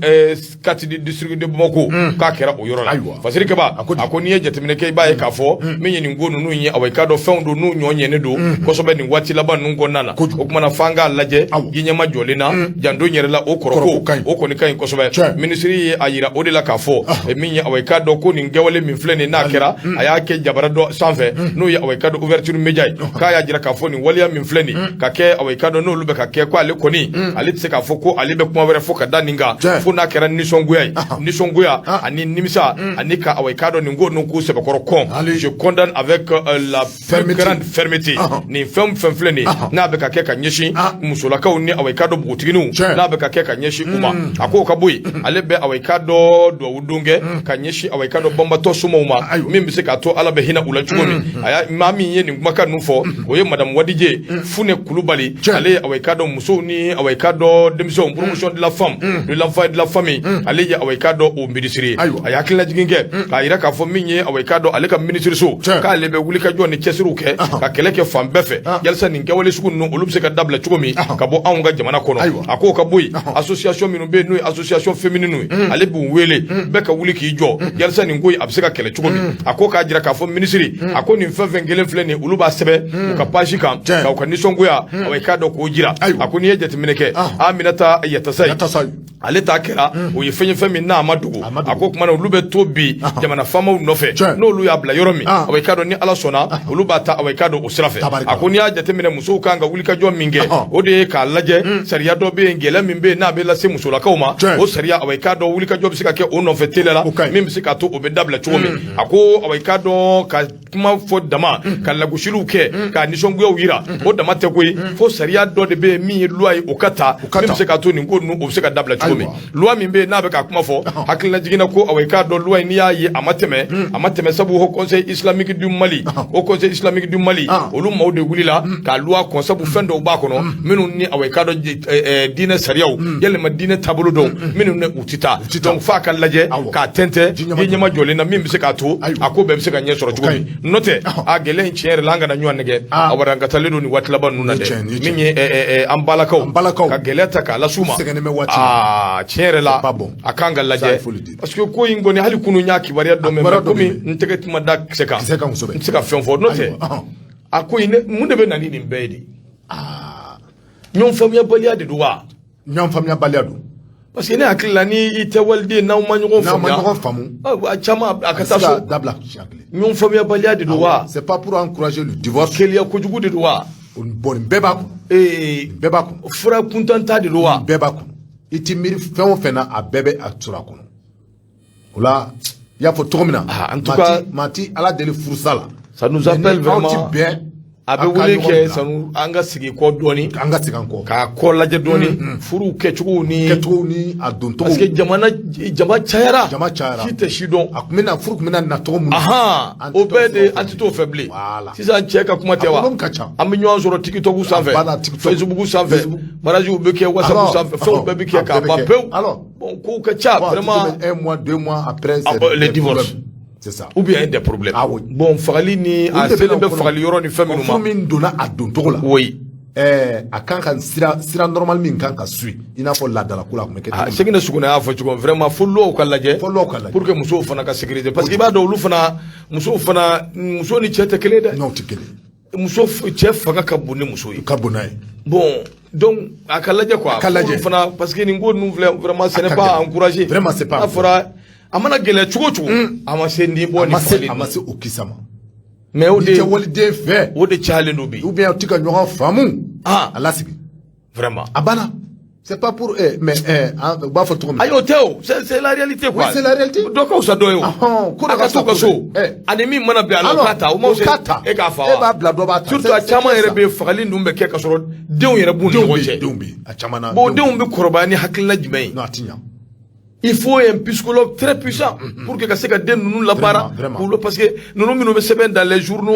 kati di district de Bamako k'a kɛra o yɔrɔ la fasiri kɛba a ko n'i ye jateminɛ kɛ i b'a ye k'a fɔ min ye nin ko ninnu ye i k'a dɔn fɛnw don n'u ɲɔ ɲɛnen don kosɛbɛ nin waati laban ninnu kɔnɔna na o kumana f'an k'a lajɛ i ɲɛma jɔlen na janto yɛrɛ la o kɔrɔ ko o kɔni ka ɲi kosɛbɛ minisiri ye a yira o de la k'a fɔ min ye i k'a dɔn ko nin kɛwale min filɛ nin n'a kɛra a y'a kɛ jabara dɔ sanfɛ n'o ye i k'a dɔn ouverture média ye k'a y'a jira k'a fɔ nin waleya min filɛ nin ka kɛ i k'a dɔn n'olu bɛ ka kɛ ko ale kɔni ale tɛ se k'a fɔ ko ale bɛ kuma wɛrɛ fɔ ka da nin kan fo n'a kɛra nisɔngoya ye nisɔngoya ani nimisa ani ka i k'a dɔn nin ko ninnu k'u sɛbɛkɔrɔ kɔn je condamne avec la plus grande fermeté nin fɛn fɛn filɛ nin n'a bɛ ka kɛ ka ɲɛsin musolakaw ni i k'a dɔn bogotiginiw n'a bɛ ka kɛ ka ɲɛsin u ma a ko ka bɔ yen ale bɛ i k'a dɔn duwawu don kɛ ka ɲɛsin i k'a dɔn banbatɔ somɔgɔw ma min bɛ se k'a to Ala bɛ hinɛ u la cogo min maa min ye nin kumakan ninnu fɔ o ye madame Wadije Fune Kulubali ale ye i k'a dɔn musow ni i k'a dɔn denmisɛnw promotion de la femme de l'enfant et de la famille ale ye i k'a dɔn o minisiri a ye hakililajigin kɛ k'a yira k'a fɔ min ye i k'a dɔn ale ka minisiri so k'ale bɛ wulikajɔ ni cɛsiriw kɛ ka kɛlɛ kɛ fan bɛɛ fɛ yalisa nin kɛwale sugu ninnu olu bɛ se ka dabila cogo min ka bɔ anw ka jamana kɔnɔ a k'o ka bɔ yen association minnu bɛ yen n'o ye association féminine ye ale b'u wele bɛɛ ka wuli k'i jɔ yalisa nin ko a bɛ se ka kɛlɛ cogo min a ko k'a jira k'a fɔ minisiri a ko nin fɛn fɛn kelen filɛ nin olu b'a sɛbɛn u ka page kan k'aw ka nisɔngoya i k'a dɔn k'o jira a ko n'i ye jateminɛ kɛ Aminata Yatasayi ale ta kɛra o ye fɛn min n'a ma dogo a ko kuma na olu bɛ to bi jamana faamaw nɔfɛ n'olu y'a bila yɔrɔ min i k'a dɔn ni Ala sɔnna olu b'a ta i k'a dɔn o sira fɛ a ko n'i y'a jateminɛ musow kan ka wulikajɔ min kɛ o de ye k'a lajɛ sariya dɔ bɛ yen gɛlɛya min bɛ yen n'a bɛ lase musolakaw ma o sariya i k'a dɔn wulikajɔ bɛ se ka kɛ o nɔfɛ teliya la min bɛ se k'a to o bɛ dabila cogo min a ko i k'a dɔn ka kuma fɔ dama ka lagosiliw kɛ ka nisɔngoyaw yira o dama tɛ koyi fo sariya dɔ de bɛ min ye loi ye o ka ta min bɛ se ka to nin ko ninnu o bɛ se ka dabila cogo min loi min bɛ yen n'a bɛ ka kuma fɔ hakilina jiginna ko awɔ i k'a dɔn loi n'i y'a ye a ma tɛmɛ sabu o conseil islamique du Mali o conseil islamique du Mali olu maaw de wulila ka loi kɔn sabu fɛn dɔw b'a kɔnɔ minnu ni awɔ i k'a dɔn diinɛ sariyaw yalima diinɛ taabolo dɔw minnu ne u tɛ taa donc f'a ka lajɛ k'a tɛntɛn i ɲɛma jɔlen na min bɛ se k'a to a ko bɛɛ bɛ se ka ɲɛ sɔrɔ cogo min n'o tɛ a gɛlɛya in tiɲɛ yɛrɛ la an kana ɲɔgɔn nɛgɛ a warankatalen don nin waati laban ninnu na dɛ min ye an balakaw ka gɛlɛya ta k'a las'u ma tiɲɛ yɛrɛ la a kan ka lajɛ parce que ko in kɔni hali kunun y'a kibaruya dɔ mɛ komi n tɛgɛ tuma da kisɛ kan n tɛ se ka fɛn fɔ n'o tɛ a ko in mun de bɛ na ni nin bɛɛ ye de ɲɔgɔn faamuyabaliya de don wa ɲɔgɔn faamuyabaliya don parce que ne hakili la ni i tɛ waliden n'aw ma ɲɔgɔn faamu a caman a ka taa so dabila ɲɔgɔn faamuyabaliya de don wa c'est pas pour encourager le divorce keleya kojugu de don wa bon bɛɛ b'a kɔnɔ bɛɛ b'a kɔnɔ fura kuntanta de don wa bɛɛ b'a kɔnɔ i ti miiri fɛn o fɛn na a bɛɛ bɛ a sɔrɔ a kɔnɔ o la i y'a fɔ cogo min na en tout cas maa ti ala deli furusa la ça nous appelle vraiment a bɛ wele kɛ sanu an ka sigi kɔ dɔɔni an ka segin kɔ k'a kɔ lajɛ dɔɔni furuw kɛcogow ni a don cogo parce que jama cayara si tɛ si dɔn a kun bɛ na furu kun bɛ na nacogo min o bɛɛ de an tɛ t'o fɛ bilen sisan cɛ ka kuma tɛ wa an bɛ ɲɔgɔn sɔrɔ tiktok sanfɛ facebook sanfɛ mariages bɛ kɛ whatsapp sanfɛ fɛnw bɛɛ bɛ kɛ k'a ban pewu bon kow ka ca vraiment un mois 2 mois après le divorce c'est ça ou bien des problèmes bon fagali ni a selen bɛ fagali yɔrɔ ni fɛn minnu ma min donna a don cogo la oui a kan ka sira normal min kan ka suit i n'a fɔ laadala ko la kun bɛ kɛ segin ne sugunɛ y'a fɔ cogo vraiment fo lɔw ka lajɛ pour que musow fana ka sécurité parce que i b'a dɔn olu fana muso ni cɛ tɛ kelen dɛ non tɛ kelen muso cɛ fanga ka bon ni muso ye ka bon n'a ye bon donc a ka lajɛ quoi fana parce que nin ko ninnu filɛ vraiment ce n'est pas encouragé vraiment c'est pas a fɔra a mana gɛlɛya cogo o cogo a ma se ni bɔ ni fali a ma se o kisa ma mais o de tɛ waliden fɛ o de cayalen don bi ou bien o tɛ ka ɲɔgɔn faamu a lasigi vraiment a banna c'est pas pour mais u b'a fɔ cogo min ayi o tɛ o c'est la réalité quoi c'est la réalité dɔ ka wusa dɔ ye o ko a ka to ka so ani min mana bɛn a la o k'a ta o ma fisa e k'a fa wa e b'a bila dɔ b'a ta surtout a caman yɛrɛ bɛ fagali ninnu bɛ kɛ ka sɔrɔ denw yɛrɛ b'u ni ɲɔgɔn cɛ denw bɛ a caman na bon denw bɛ kɔrɔbaya ni hakilina jumɛn ye non a ti ɲa il faut un psychologue très puissant pour que se ka den ninnu labaara parce que ninnu minnu bɛ sɛbɛn dans les journaux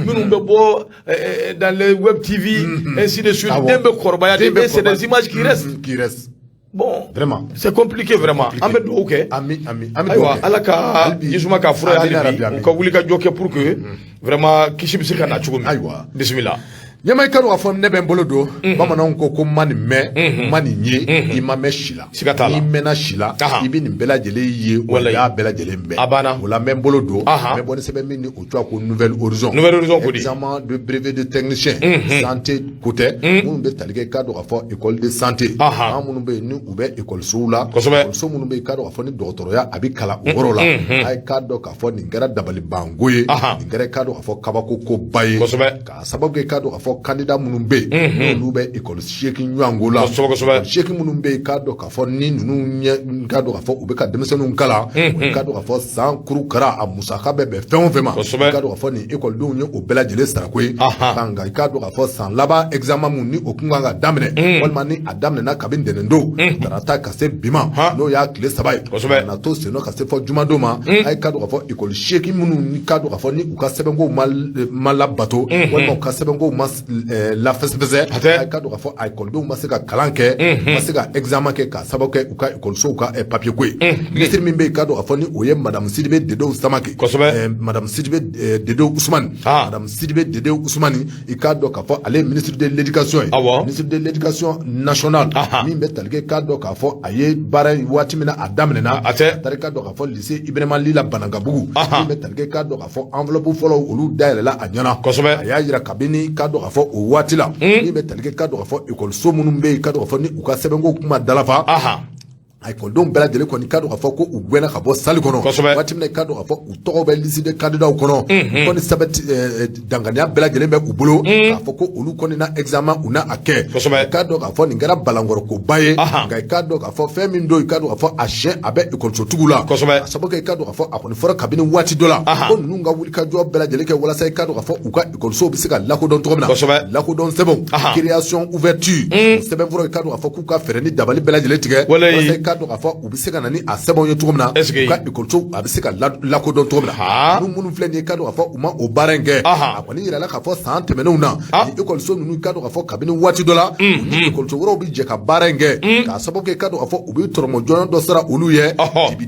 minnu bɛ bɔ dans les web TV ainsi de suite den bɛ kɔrɔbaya de c'est des images qui restent bon vraiment c'est compliqué vraiment an bɛ dugawu kɛ ayiwa ala ka jisuma ka fura hali bi u ka wuli ka jɔ kɛ pour que vraiment kisi bɛ se ka na cogo min ayiwa bisimila ɲɛma i ka dɔn k'a fɔ ne bɛ n bolo don bamananw ko ma nin mɛn ma nin ye i ma mɛn si la n'i mɛnna si la i bɛ nin bɛɛ lajɛlen ye o y'a bɛɛ lajɛlen bɛn o la n bɛ n bolo don n bɛ bɔ ni sɛbɛn min ni o tɔgɔ ko nouvelle horizon examen de brevet de technicien santé ko tɛ minnu bɛ tali kɛ i ka dɔn k'a fɔ école de santé an minnu bɛ yen ni u bɛ ekɔlisow la ekɔliso minnu bɛ yen i ka dɔn k'a fɔ ni dɔgɔtɔrɔya a bɛ kalan o yɔrɔ la a ye k'a dɔn k'a fɔ nin kɛra dabalibanko ye nin kɛra i ka dɔn k'a fɔ kabako koba ye k'a sababu kɛ i ka dɔn k'a fɔ candidat minnu bɛ yen n'olu bɛ école seegin ɲɔgɔnko la seegin minnu bɛ yen k'a dɔn k'a fɔ ni ninnu ɲɛ k'a dɔn k'a fɔ u bɛ ka denmisɛnninw kalan k'a dɔn k'a fɔ san kurukara a musaka bɛ bɛn fɛn o fɛn ma k'a dɔn k'a fɔ nin ekɔlidenw ye o bɛɛ lajɛlen sarako ye nka i k'a dɔn k'a fɔ san laban examen min ni o kun kan ka daminɛ walima ni a daminɛna kabini ntɛnɛndon tarata ka se bi ma n'o y'a tile 3 ye a na to sen ka se fɔ jumadon ma a ye k'a dɔn k'a fɔ école seegin minnu k'a dɔn k'a fɔ ni u ka sɛbɛnkow ma labato walima u ka sɛbɛnkow ma la fɛsɛfɛsɛ a ka dɔn k'a fɔ a ekɔlidenw ma se ka kalan kɛ ma se ka examen kɛ k'a sababu kɛ u ka ekɔlisow ka papier ko ye ministre min bɛ yen k'a dɔn k'a fɔ ni o ye madame Sidibe Dedew Samake madame Sidibe Dedew Ousmane madame Sidibe Dedew Ousmane i k'a dɔn k'a fɔ ale ye ministre de l'éducation ye ministre de l'éducation nationale min bɛ tali kɛ k'a dɔn k'a fɔ a ye baara in waati min na a daminɛna a taara k'a dɔn k'a fɔ lycée Ibrahima Lila Banangabugu min bɛ tali kɛ k'a dɔn k'a fɔ enveloppe fɔlɔ olu dayɛlɛla a ɲɛna a y'a yira kabini k'a dɔn k'a fɔ o waati la min bɛ tali kɛ k'a dɔn k'a fɔ ekɔliso minnu bɛ yen k'a dɔn k'a fɔ ni u ka sɛbɛnko kuma dalafa ekɔlidenw bɛɛ lajɛlen kɔni ka dɔn k'a fɔ ko u gɛnna ka bɔ sali kɔnɔ waati min na i ka dɔn k'a fɔ u tɔgɔ bɛ liste de candidat kɔnɔ kɔni sɛbɛn danganiya bɛɛ lajɛlen bɛ u bolo k'a fɔ ko olu kɔni na examen u na a kɛ i ka dɔn k'a fɔ nin kɛra balankɔrɔkoba ye nka i ka dɔn k'a fɔ fɛn min don i ka dɔn k'a fɔ a siɲɛ a bɛ ekɔlisotigiw la a sababu kɛ i ka dɔn k'a fɔ a kɔni fɔra kabini waati dɔ la ko ninnu ka wulikajɔ bɛɛ lajɛlen kɛ walasa i ka dɔn k'a fɔ u ka ekɔlisow bɛ se ka lakodɔn cogo min na lakodɔn sɛbɛnw création ouverture sɛbɛn fɔlɔ i ka dɔn k'a fɔ k'u ka fɛɛrɛ ni dabali bɛɛ lajɛlen tigɛ walasa i ka dɔn k'a fɔ u bɛ se ka na ni a sɛbɛnw ye cogo min na u ka ekɔliso a bɛ se ka lakodɔn cogo min na minnu filɛ nin ye i ka dɔn k'a fɔ u ma o baara in kɛ a kɔni yirala k'a fɔ san tɛmɛnenw na ni ekɔliso ninnu i ka dɔn k'a fɔ kabini waati dɔ la u ni ekɔliso wɛrɛw bɛ jɛ ka baara in kɛ k'a sababu kɛ i ka dɔn k'a fɔ u bɛ tɔrɔmɔ jɔnjɔn dɔ sara olu ye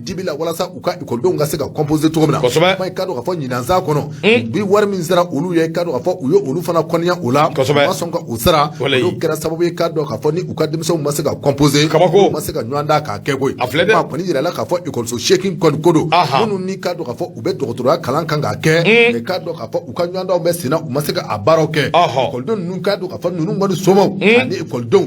dibi la walasa u ka ekɔlidenw ka se ka composer cogo min na i ka dɔn k'a fɔ ɲinansan kɔnɔ u bɛ wari min sara olu ye i ka dɔn k'a fɔ u ye olu fana kɔniya o la u ma sɔn ka o sara olu kɛra sababu ye i ka dɔn k'a fɔ ni u ka denmisɛnw ma se ka composer u ma se ka ɲɔgɔn da k'a kɛ koyi a kɔni yirala k'a fɔ ekɔliso seegin kɔni ko don minnu ni ka dɔn k'a fɔ u bɛ dɔgɔtɔrɔya kalan kan k'a kɛ i ka dɔn k'a fɔ u ka ɲɔgɔndanw bɛ senna u ma se ka a baaraw kɛ ekɔliden ninnu ka dɔn k'a fɔ ninnu kɔni somɔgɔw ani ekɔlidenw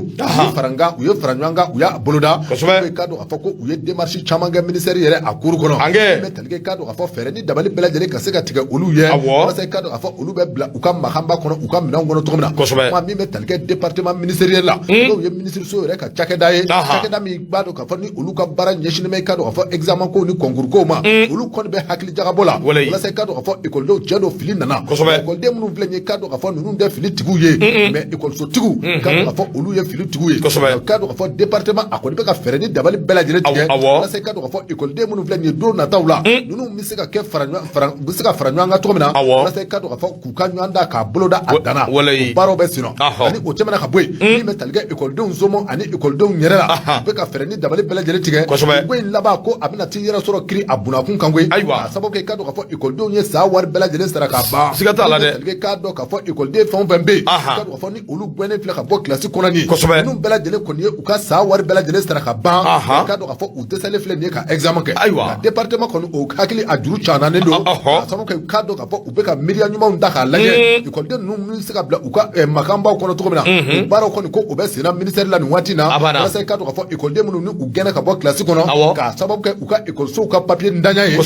u ye fara ɲɔgɔn kan u y'a boloda i ka dɔn k'a fɔ ko u ye démarche caman kɛ ministère yɛrɛ a kuru kɔnɔ bɛ tali kɛ i ka dɔn k'a fɔ fɛɛrɛ ni dabali bɛɛ lajɛlen ka se ka tigɛ olu ye walasa i ka dɔn k'a fɔ olu bɛ bila u ka makanba kɔnɔ u ka minɛnw kɔnɔ cogo min na kuma min bɛ tali kɛ département ministériel la n'o ye minisiriso yɛrɛ ka cakɛda ye cakɛda min b'a dɔn k'a fɔ ni olu ka baara ɲɛsinnen bɛ i ka dɔn k'a fɔ examen ko ni concours ko ma olu kɔni bɛ hakili jagabɔ la walasa i ka dɔn k'a fɔ ekɔlidenw cɛ dɔ fili nana ekɔliden minnu filɛ nin ye i ka dɔn k'a fɔ ninnu tɛ fili tigiw ye mais ekɔlisotigiw i ka dɔn k'a fɔ olu ye fili tigiw ye i ka dɔn k'a fɔ département a kɔni bɛ ka fɛɛrɛ ni dabali bɛɛ lajɛlen tigɛ walasa i ka dɔn k'a fɔ ekɔliden minnu filɛ nin ye don nataw la ninnu bɛ se ka kɛ bɛ se ka fara ɲɔgɔn kan cogo min na walasa i ka dɔn k'a fɔ k'u ka ɲɔgɔn da k'a boloda a danna o baaraw bɛ sen nɔ ani o tɛmɛna ka bɔ yen min bɛ tali kɛ ekɔlidenw somɔgɔw ani ekɔlidenw yɛrɛ la u bɛ ka fɛɛrɛ ni dabali bɛɛ lajɛlen tigɛ ko in laban ko a bɛna t'i yɛrɛ sɔrɔ kiri a bunakun kan koyi a sababu kɛ i ka dɔn k'a fɔ ekɔlidenw ye san wari bɛɛ lajɛlen sara ka ban siga t'a la dɛ i k'a dɔn k'a fɔ ekɔliden fɛn o fɛn bɛ yen i ka dɔn k'a fɔ ni olu guɛnnen filɛ ka bɔ kilasi kɔnɔ nin ye ninnu bɛɛ lajɛlen kɔni ye u ka san wari bɛɛ lajɛlen sara ka ban i ka dɔn k'a fɔ u dɛsɛlen filɛ nin ye ka examen kɛ nka département kɔni o hakili a juru caananen don a sababu kɛ i k'a dɔn k'a fɔ u bɛ ka miiriya ɲumanw ta k'a lajɛ ekɔliden ninnu bɛ se ka bila u ka makanbaw kɔnɔ cogo min na u baaraw kɔni ko u bɛ senna ministère la nin waati in na walasa i ka dɔn k'a fɔ ekɔliden minnu ni u gɛnna ka bɔ kilasi kɔnɔ k'a sababu kɛ u ka ekɔlisow ka papier ntanya ye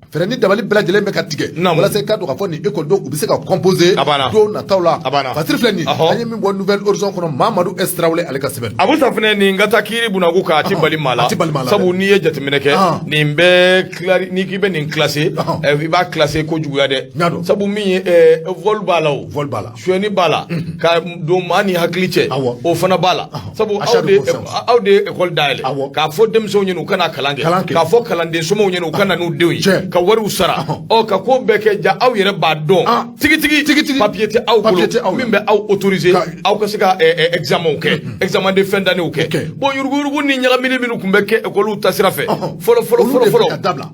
fɛrɛ ni dabali bɛɛ lajɛlen bɛ ka tigɛ walasa i ka dɔn k'a fɔ nin ekɔlidenw u bɛ se ka composer don nataw la Fasiri filɛ nin an ye min bɔ nouvelle horizon kɔnɔ Mamadu S Tarawele ale ka sɛbɛn Abu Safinɛ nin ka taa kiiri bunaku kan a ti bali maa la sabu n'i ye jateminɛ kɛ nin bɛɛ clari n'i k'i bɛ nin classer i b'a classer kojuguya dɛ sabu min ye vol b'a la o vol b'a la suyɛni b'a la ka don maa ni hakili cɛ o fana b'a la sabu aw de ye école dayɛlɛ k'a fɔ denmisɛnw ɲɛna u kana kalan kɛ k'a fɔ kalanden somɔgɔw ɲɛna u kana n'u denw ye ka wariw sara ka ko bɛɛ kɛ ja aw yɛrɛ b'a dɔn tigitigi papier tɛ aw bolo min bɛ aw autoriser aw ka se ka examen kɛ examen de fin d'année kɛ bon yuruguyurugu ni ɲagamini minnu tun bɛ kɛ école ta sira fɛ fɔlɔ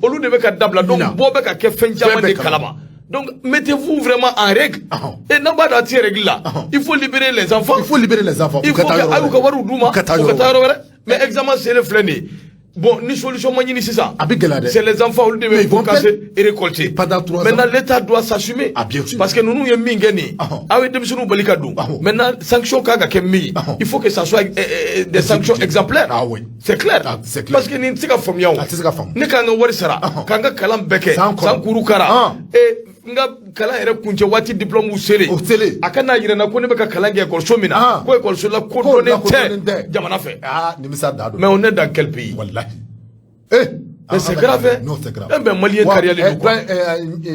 olu de bɛ ka dabila donc bɔ bɛ ka kɛ fɛn caman de kalama. Donc, mettez-vous vraiment en règle. Et n'a pas d'attirer règle là. Il faut libérer les enfants. Il faut libérer les enfants. Il faut que mais examen c'est le fléné. Bon, ni solution manière c'est ça. C'est les enfants qui doivent casser et récolter. Maintenant, l'État doit s'assumer. Parce que nous nous sommes mingeni. Avec des personnes balikadou. Maintenant, sanctions kaga kemi. Il faut que ça soit des sanctions exemplaires. C'est clair. Parce que ni tika fomia. Ni kanga wari sara. Kanga kalam beke. Sankuru kara. Et nga kala yɛrɛ kuncɛ waati diplôme u sele a ka n'a yirana ko ne bɛ ka kalan kɛ école min na ko école la kodɔnnen tɛ jamana fɛ mais on est dans quel pays wallahi mais c'est grave non c'est grave ben malien carrière du quoi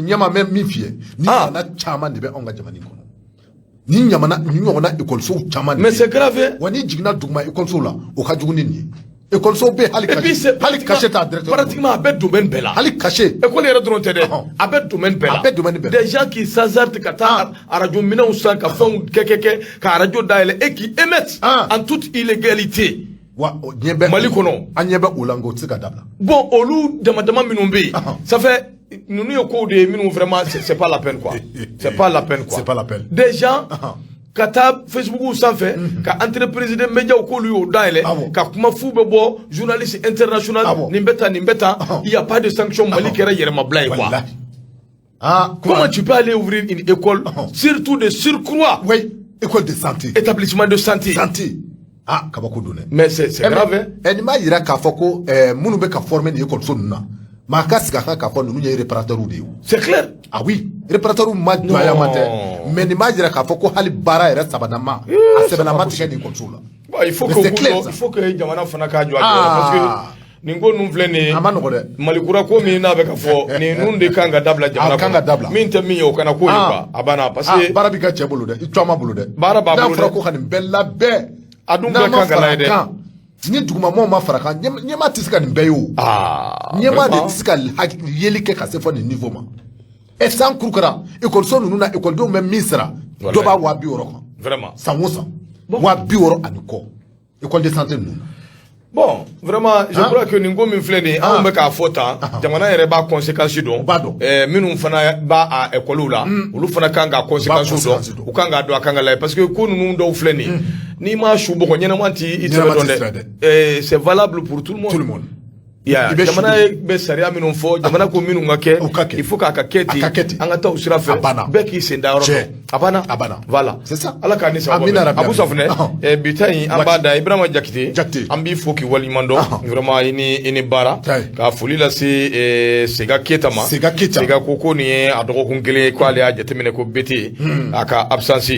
nyama même mi fie ni na caman de bɛ anw ka jamana in kɔnɔ ni ɲamana ni ɲɔgɔnna école caman mais c'est grave wa ni jiginna duguma école la o ka jugu ni nin ye école bɛ hali cachet t'a directeur pratiquement a bɛ domaine bɛɛ la hali cachet école yɛrɛ dɔrɔn tɛ dɛ a bɛ domaine bɛɛ la des gens qui s'hasardent ka taa radio minɛnw san ka fɛnw kɛ ka radio dayɛlɛ et qui émettent en toute illégalité Mali kɔnɔ an ɲɛ bɛ o la nka o tɛ se ka dabila bon olu dama minnu bɛ yen ça fait ninnu ye kow de ye minnu vraiment c'est pas la peine quoi c'est pas la peine des gens ka taa Facebook sanfɛ ka entreprise de média k'olu y'o dayɛlɛ ka kuma fu bɛ bɔ journaliste international nin bɛ tan il y a pas de sanction Mali kɛra yɛrɛmabila ye quoi comment tu peux aller ouvrir une école surtout de surcroît école de santé établissement de santé ah kabako donné mais c'est grave ni ma yira k'a fɔ ko minnu bɛ ka former ni école so ninnu na maa ka sigi a kan k'a fɔ ninnu ye réparateur de ye c'est clair ah oui réparateur ma doyama tɛ mais ni ma yira k'a fɔ ko hali baara yɛrɛ sabanama a sɛbɛnama tigɛ ni école so la bon il faut que jamana fana k'a jɔ a jɔ parce que nin ko nun filɛ nin ye a ma nɔgɔ dɛ malikura ko min n'a bɛ ka fɔ nin nun de kan ka dabila jamana kɔnɔ min tɛ min ye o kana k'o ye quoi a banna parce que baara b'i ka cɛ bolo dɛ i tɔ ma bolo dɛ baara b'a bolo dɛ n'a fɔra ko ka nin bɛɛ labɛn a dun bɛɛ kan ka lajɛ dɛ ni dugumamɔgɔw ma fara kan ɲɛmaa tɛ se ka nin bɛɛ ye o ɲɛmaa de tɛ se ka yeli kɛ ka se fɔ nin niveau ma san kurukara ekɔliso ninnu na ekɔlidenw bɛ min sara dɔ b'a 200 kan vraiment san o san 200 ani kɔ école de santé ninnu na. Bon, vraiment, je crois que nin ko min filɛ nin anw bɛ k'a fɔ tan jamana yɛrɛ b'a conséquence dɔn minnu fana b'a école la olu fana kan ka conséquence dɔn u kan k'a dɔn a kan ka lajɛ parce que ko ninnu dɔw filɛ nin n'i ma su bɔgɔ ɲɛnama t'i tɛmɛ dɔn dɛ c'est valable pour tout le monde. jamana bɛ sariya minnu fɔ jamana ko minnu ka kɛ il faut k'a ka kɛ ten an ka taa o sira fɛ bɛɛ k'i sen da yɔrɔ dɔn a banna voilà c'est ça ala k'a ni sababu bɛn Abu Safunɛ bi ta in an b'a da Ibrahima Jakite an b'i fo k'i waliɲuman dɔn vraiment i ni baara ka foli lase Sega Keyita ma Sega ko nin ye a dɔgɔkun kelen ko ale y'a jateminɛ ko BT a ka absence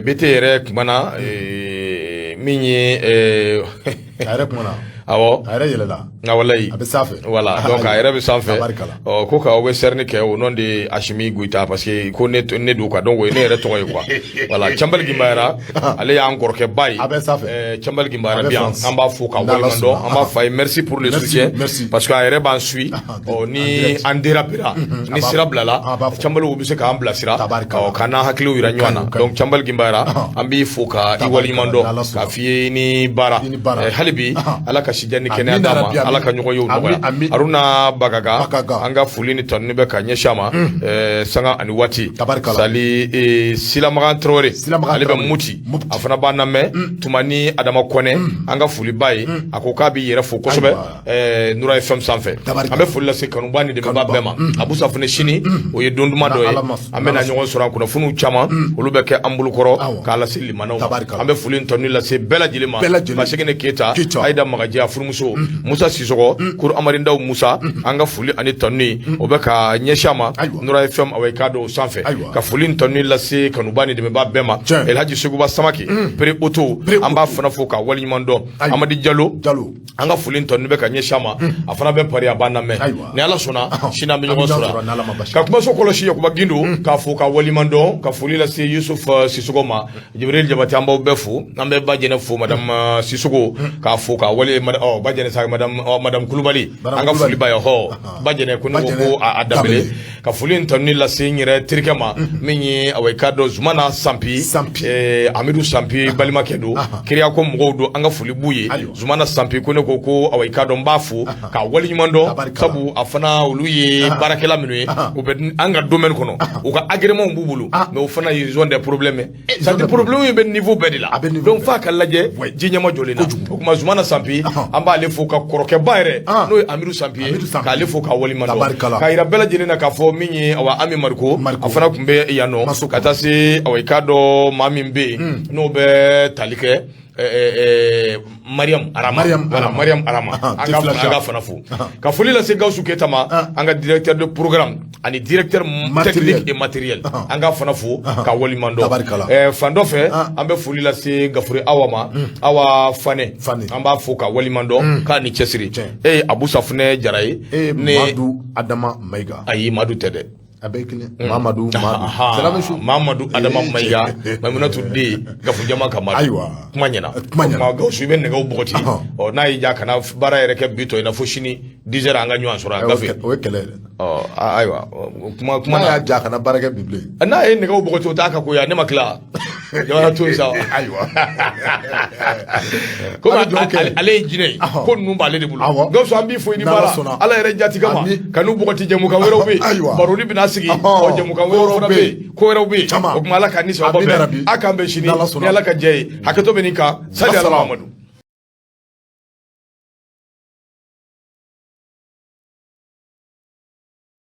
BT yɛrɛ kumana min ye a yɛrɛ kumana awɔ a yɛrɛ yɛlɛla walayi a bɛ sanfɛ voilà donc a yɛrɛ bɛ sanfɛ ko ka o bɛ sɛrini kɛ o nom de Asimi Goita parce que ko ne do quoi donc o ye ne yɛrɛ tɔgɔ ye quoi voilà Cambali Gimbayara ale y'an kɔrɔkɛ ba ye a bɛ sanfɛ Cambali Gimbayara bi an b'a fo ka waleɲuman dɔn an b'a fɔ a ye merci pour le soutien parce que a yɛrɛ b'an suit ni an dérapera ni sira bilala Cambali o bɛ se k'an bilasira k'an n'an hakiliw yira ɲɔgɔn na donc Cambali Gimbayara an b'i fo ka i waleɲuman dɔn k'a f'i ye ni baara hali bi ala ka sijani kɛnɛya d'a ma ala ka ɲɔgɔn ye o nɔgɔya Haruna Bagaga an ka foli ni tɔnni bɛ ka ɲɛsin a ma sanga ani waati sali Silamagan Traoré ale bɛ Muti a fana b'an lamɛn Tumani Adama Kɔnɛ an ka foli ba ye a ko k'a b'i yɛrɛ fo kosɛbɛ Nura FM sanfɛ an bɛ foli lase kanuba ni dɛmɛba bɛɛ ma Abu Safunɛ sini o ye don duman dɔ ye an bɛna ɲɔgɔn sɔrɔ kunnafoniw caman olu bɛ kɛ an bolokɔrɔ k'a lase limanaw ma an bɛ foli ni tɔnni lase bɛɛ lajɛlen ma Masegene Keyita Ayida Magaji a furumuso Musa Sisɔgɔ Kuru Amarindaw Musa an ka foli ani tɔnni o bɛ ka ɲɛsin a ma Nura FM awɔ i k'a dɔn o sanfɛ ka foli ni tɔnni lase kanuba ni dɛmɛba bɛɛ ma Elhaji Seguba Samake Pere Oto an b'a fana fo ka waleɲuman dɔn Amadi Jalo an ka foli ni tɔnni bɛ ka ɲɛsin a ma a fana bɛ pari a b'an lamɛn ni Ala sɔnna sini an bɛ ɲɔgɔn sɔrɔ ka kumaso kɔlɔsi Yakuba Gindo k'a fo ka waleɲuman dɔn ka foli lase Yusuf Sisɔgɔ ma Jibril Jabate an b'aw bɛɛ fo an bɛ ba jɛnɛ fo madame Sisɔgɔ k'a fo ka wale ba jɛnɛ sa madame Kulubali an ka foli ba ye ba jɛnɛ ko ne ko a dabele ka foli ni tɔnni lase n yɛrɛ terikɛ ma min ye awɔ i k'a dɔn Zumana Sampi Amidu Sampi balimakɛ don kiriya ko mɔgɔw don an ka foli b'u ye Zumana Sampi ko ne ko awɔ i k'a dɔn n b'a fo ka waleɲuman dɔn sabu a fana olu ye baarakɛla minnu ye u bɛ an ka domaine kɔnɔ u ka agrément b'u bolo mais o fana ils ont des problèmes ça des problèmes bɛ niveau bɛɛ de la donc f'a ka lajɛ ji ɲɛma jɔlen na o kuma Zumana Sampi an b'ale fo ka kɔrɔkɛba yɛrɛ n'o ye Amidu Sampi ye k'ale fo ka waleɲuman dɔn k'a yira bɛɛ lajɛlen na k'a fɔ min ye awɔ Ami Mariko a fana tun bɛ yan nɔ ka taa se awɔ i k'a dɔn maa min bɛ yen n'o bɛ tali kɛ Mariam Arama an ka fana fo ka foli lase Gawusu Keyita ma an ka directeur de programme ani directeur technique et matériel an ka fana fo ka waleɲuman dɔn fan dɔ fɛ an bɛ foli lase Gafure Awa ma Awa Fane an b'a fo ka waleɲuman dɔn k'a ni cɛsiri Abu Safunɛ Jara ye Madu Adama Mayiga ayi Madu tɛ dɛ Mamadu Adama Mayiga Maimunatu den Gafurujama Kamara kuma ɲɛna Gawusu i bɛ nɛgɛw bɔgɔti n'a y'i diya kana baara yɛrɛ kɛ bi tɔ in na fo sini 10 heures an ka ɲɔgɔn sɔrɔ a gafe o ye kɛlɛ ayiwa kuma n'a y'a diya kana baara kɛ bi bilen n'a ye nɛgɛw bɔgɔti o t'a ka ko ye ne ma tila jamana to yen sa ayiwa komi ale ye jinɛ ye ko ninnu b'ale de bolo Gawusu an b'i fo i ni baara Ala yɛrɛ jatigɛ ma ka n'u bɔgɔti jɛmukan wɛrɛw bɛ yen baroni bɛna sigi jɛmukan wɛrɛw fana bɛ yen ko wɛrɛw bɛ yen o tuma Ala ka ni sababa bɛn a k'an bɛn sini ni Ala ka jɛ ye hakɛto bɛ nin kan sali Ala Mahamadu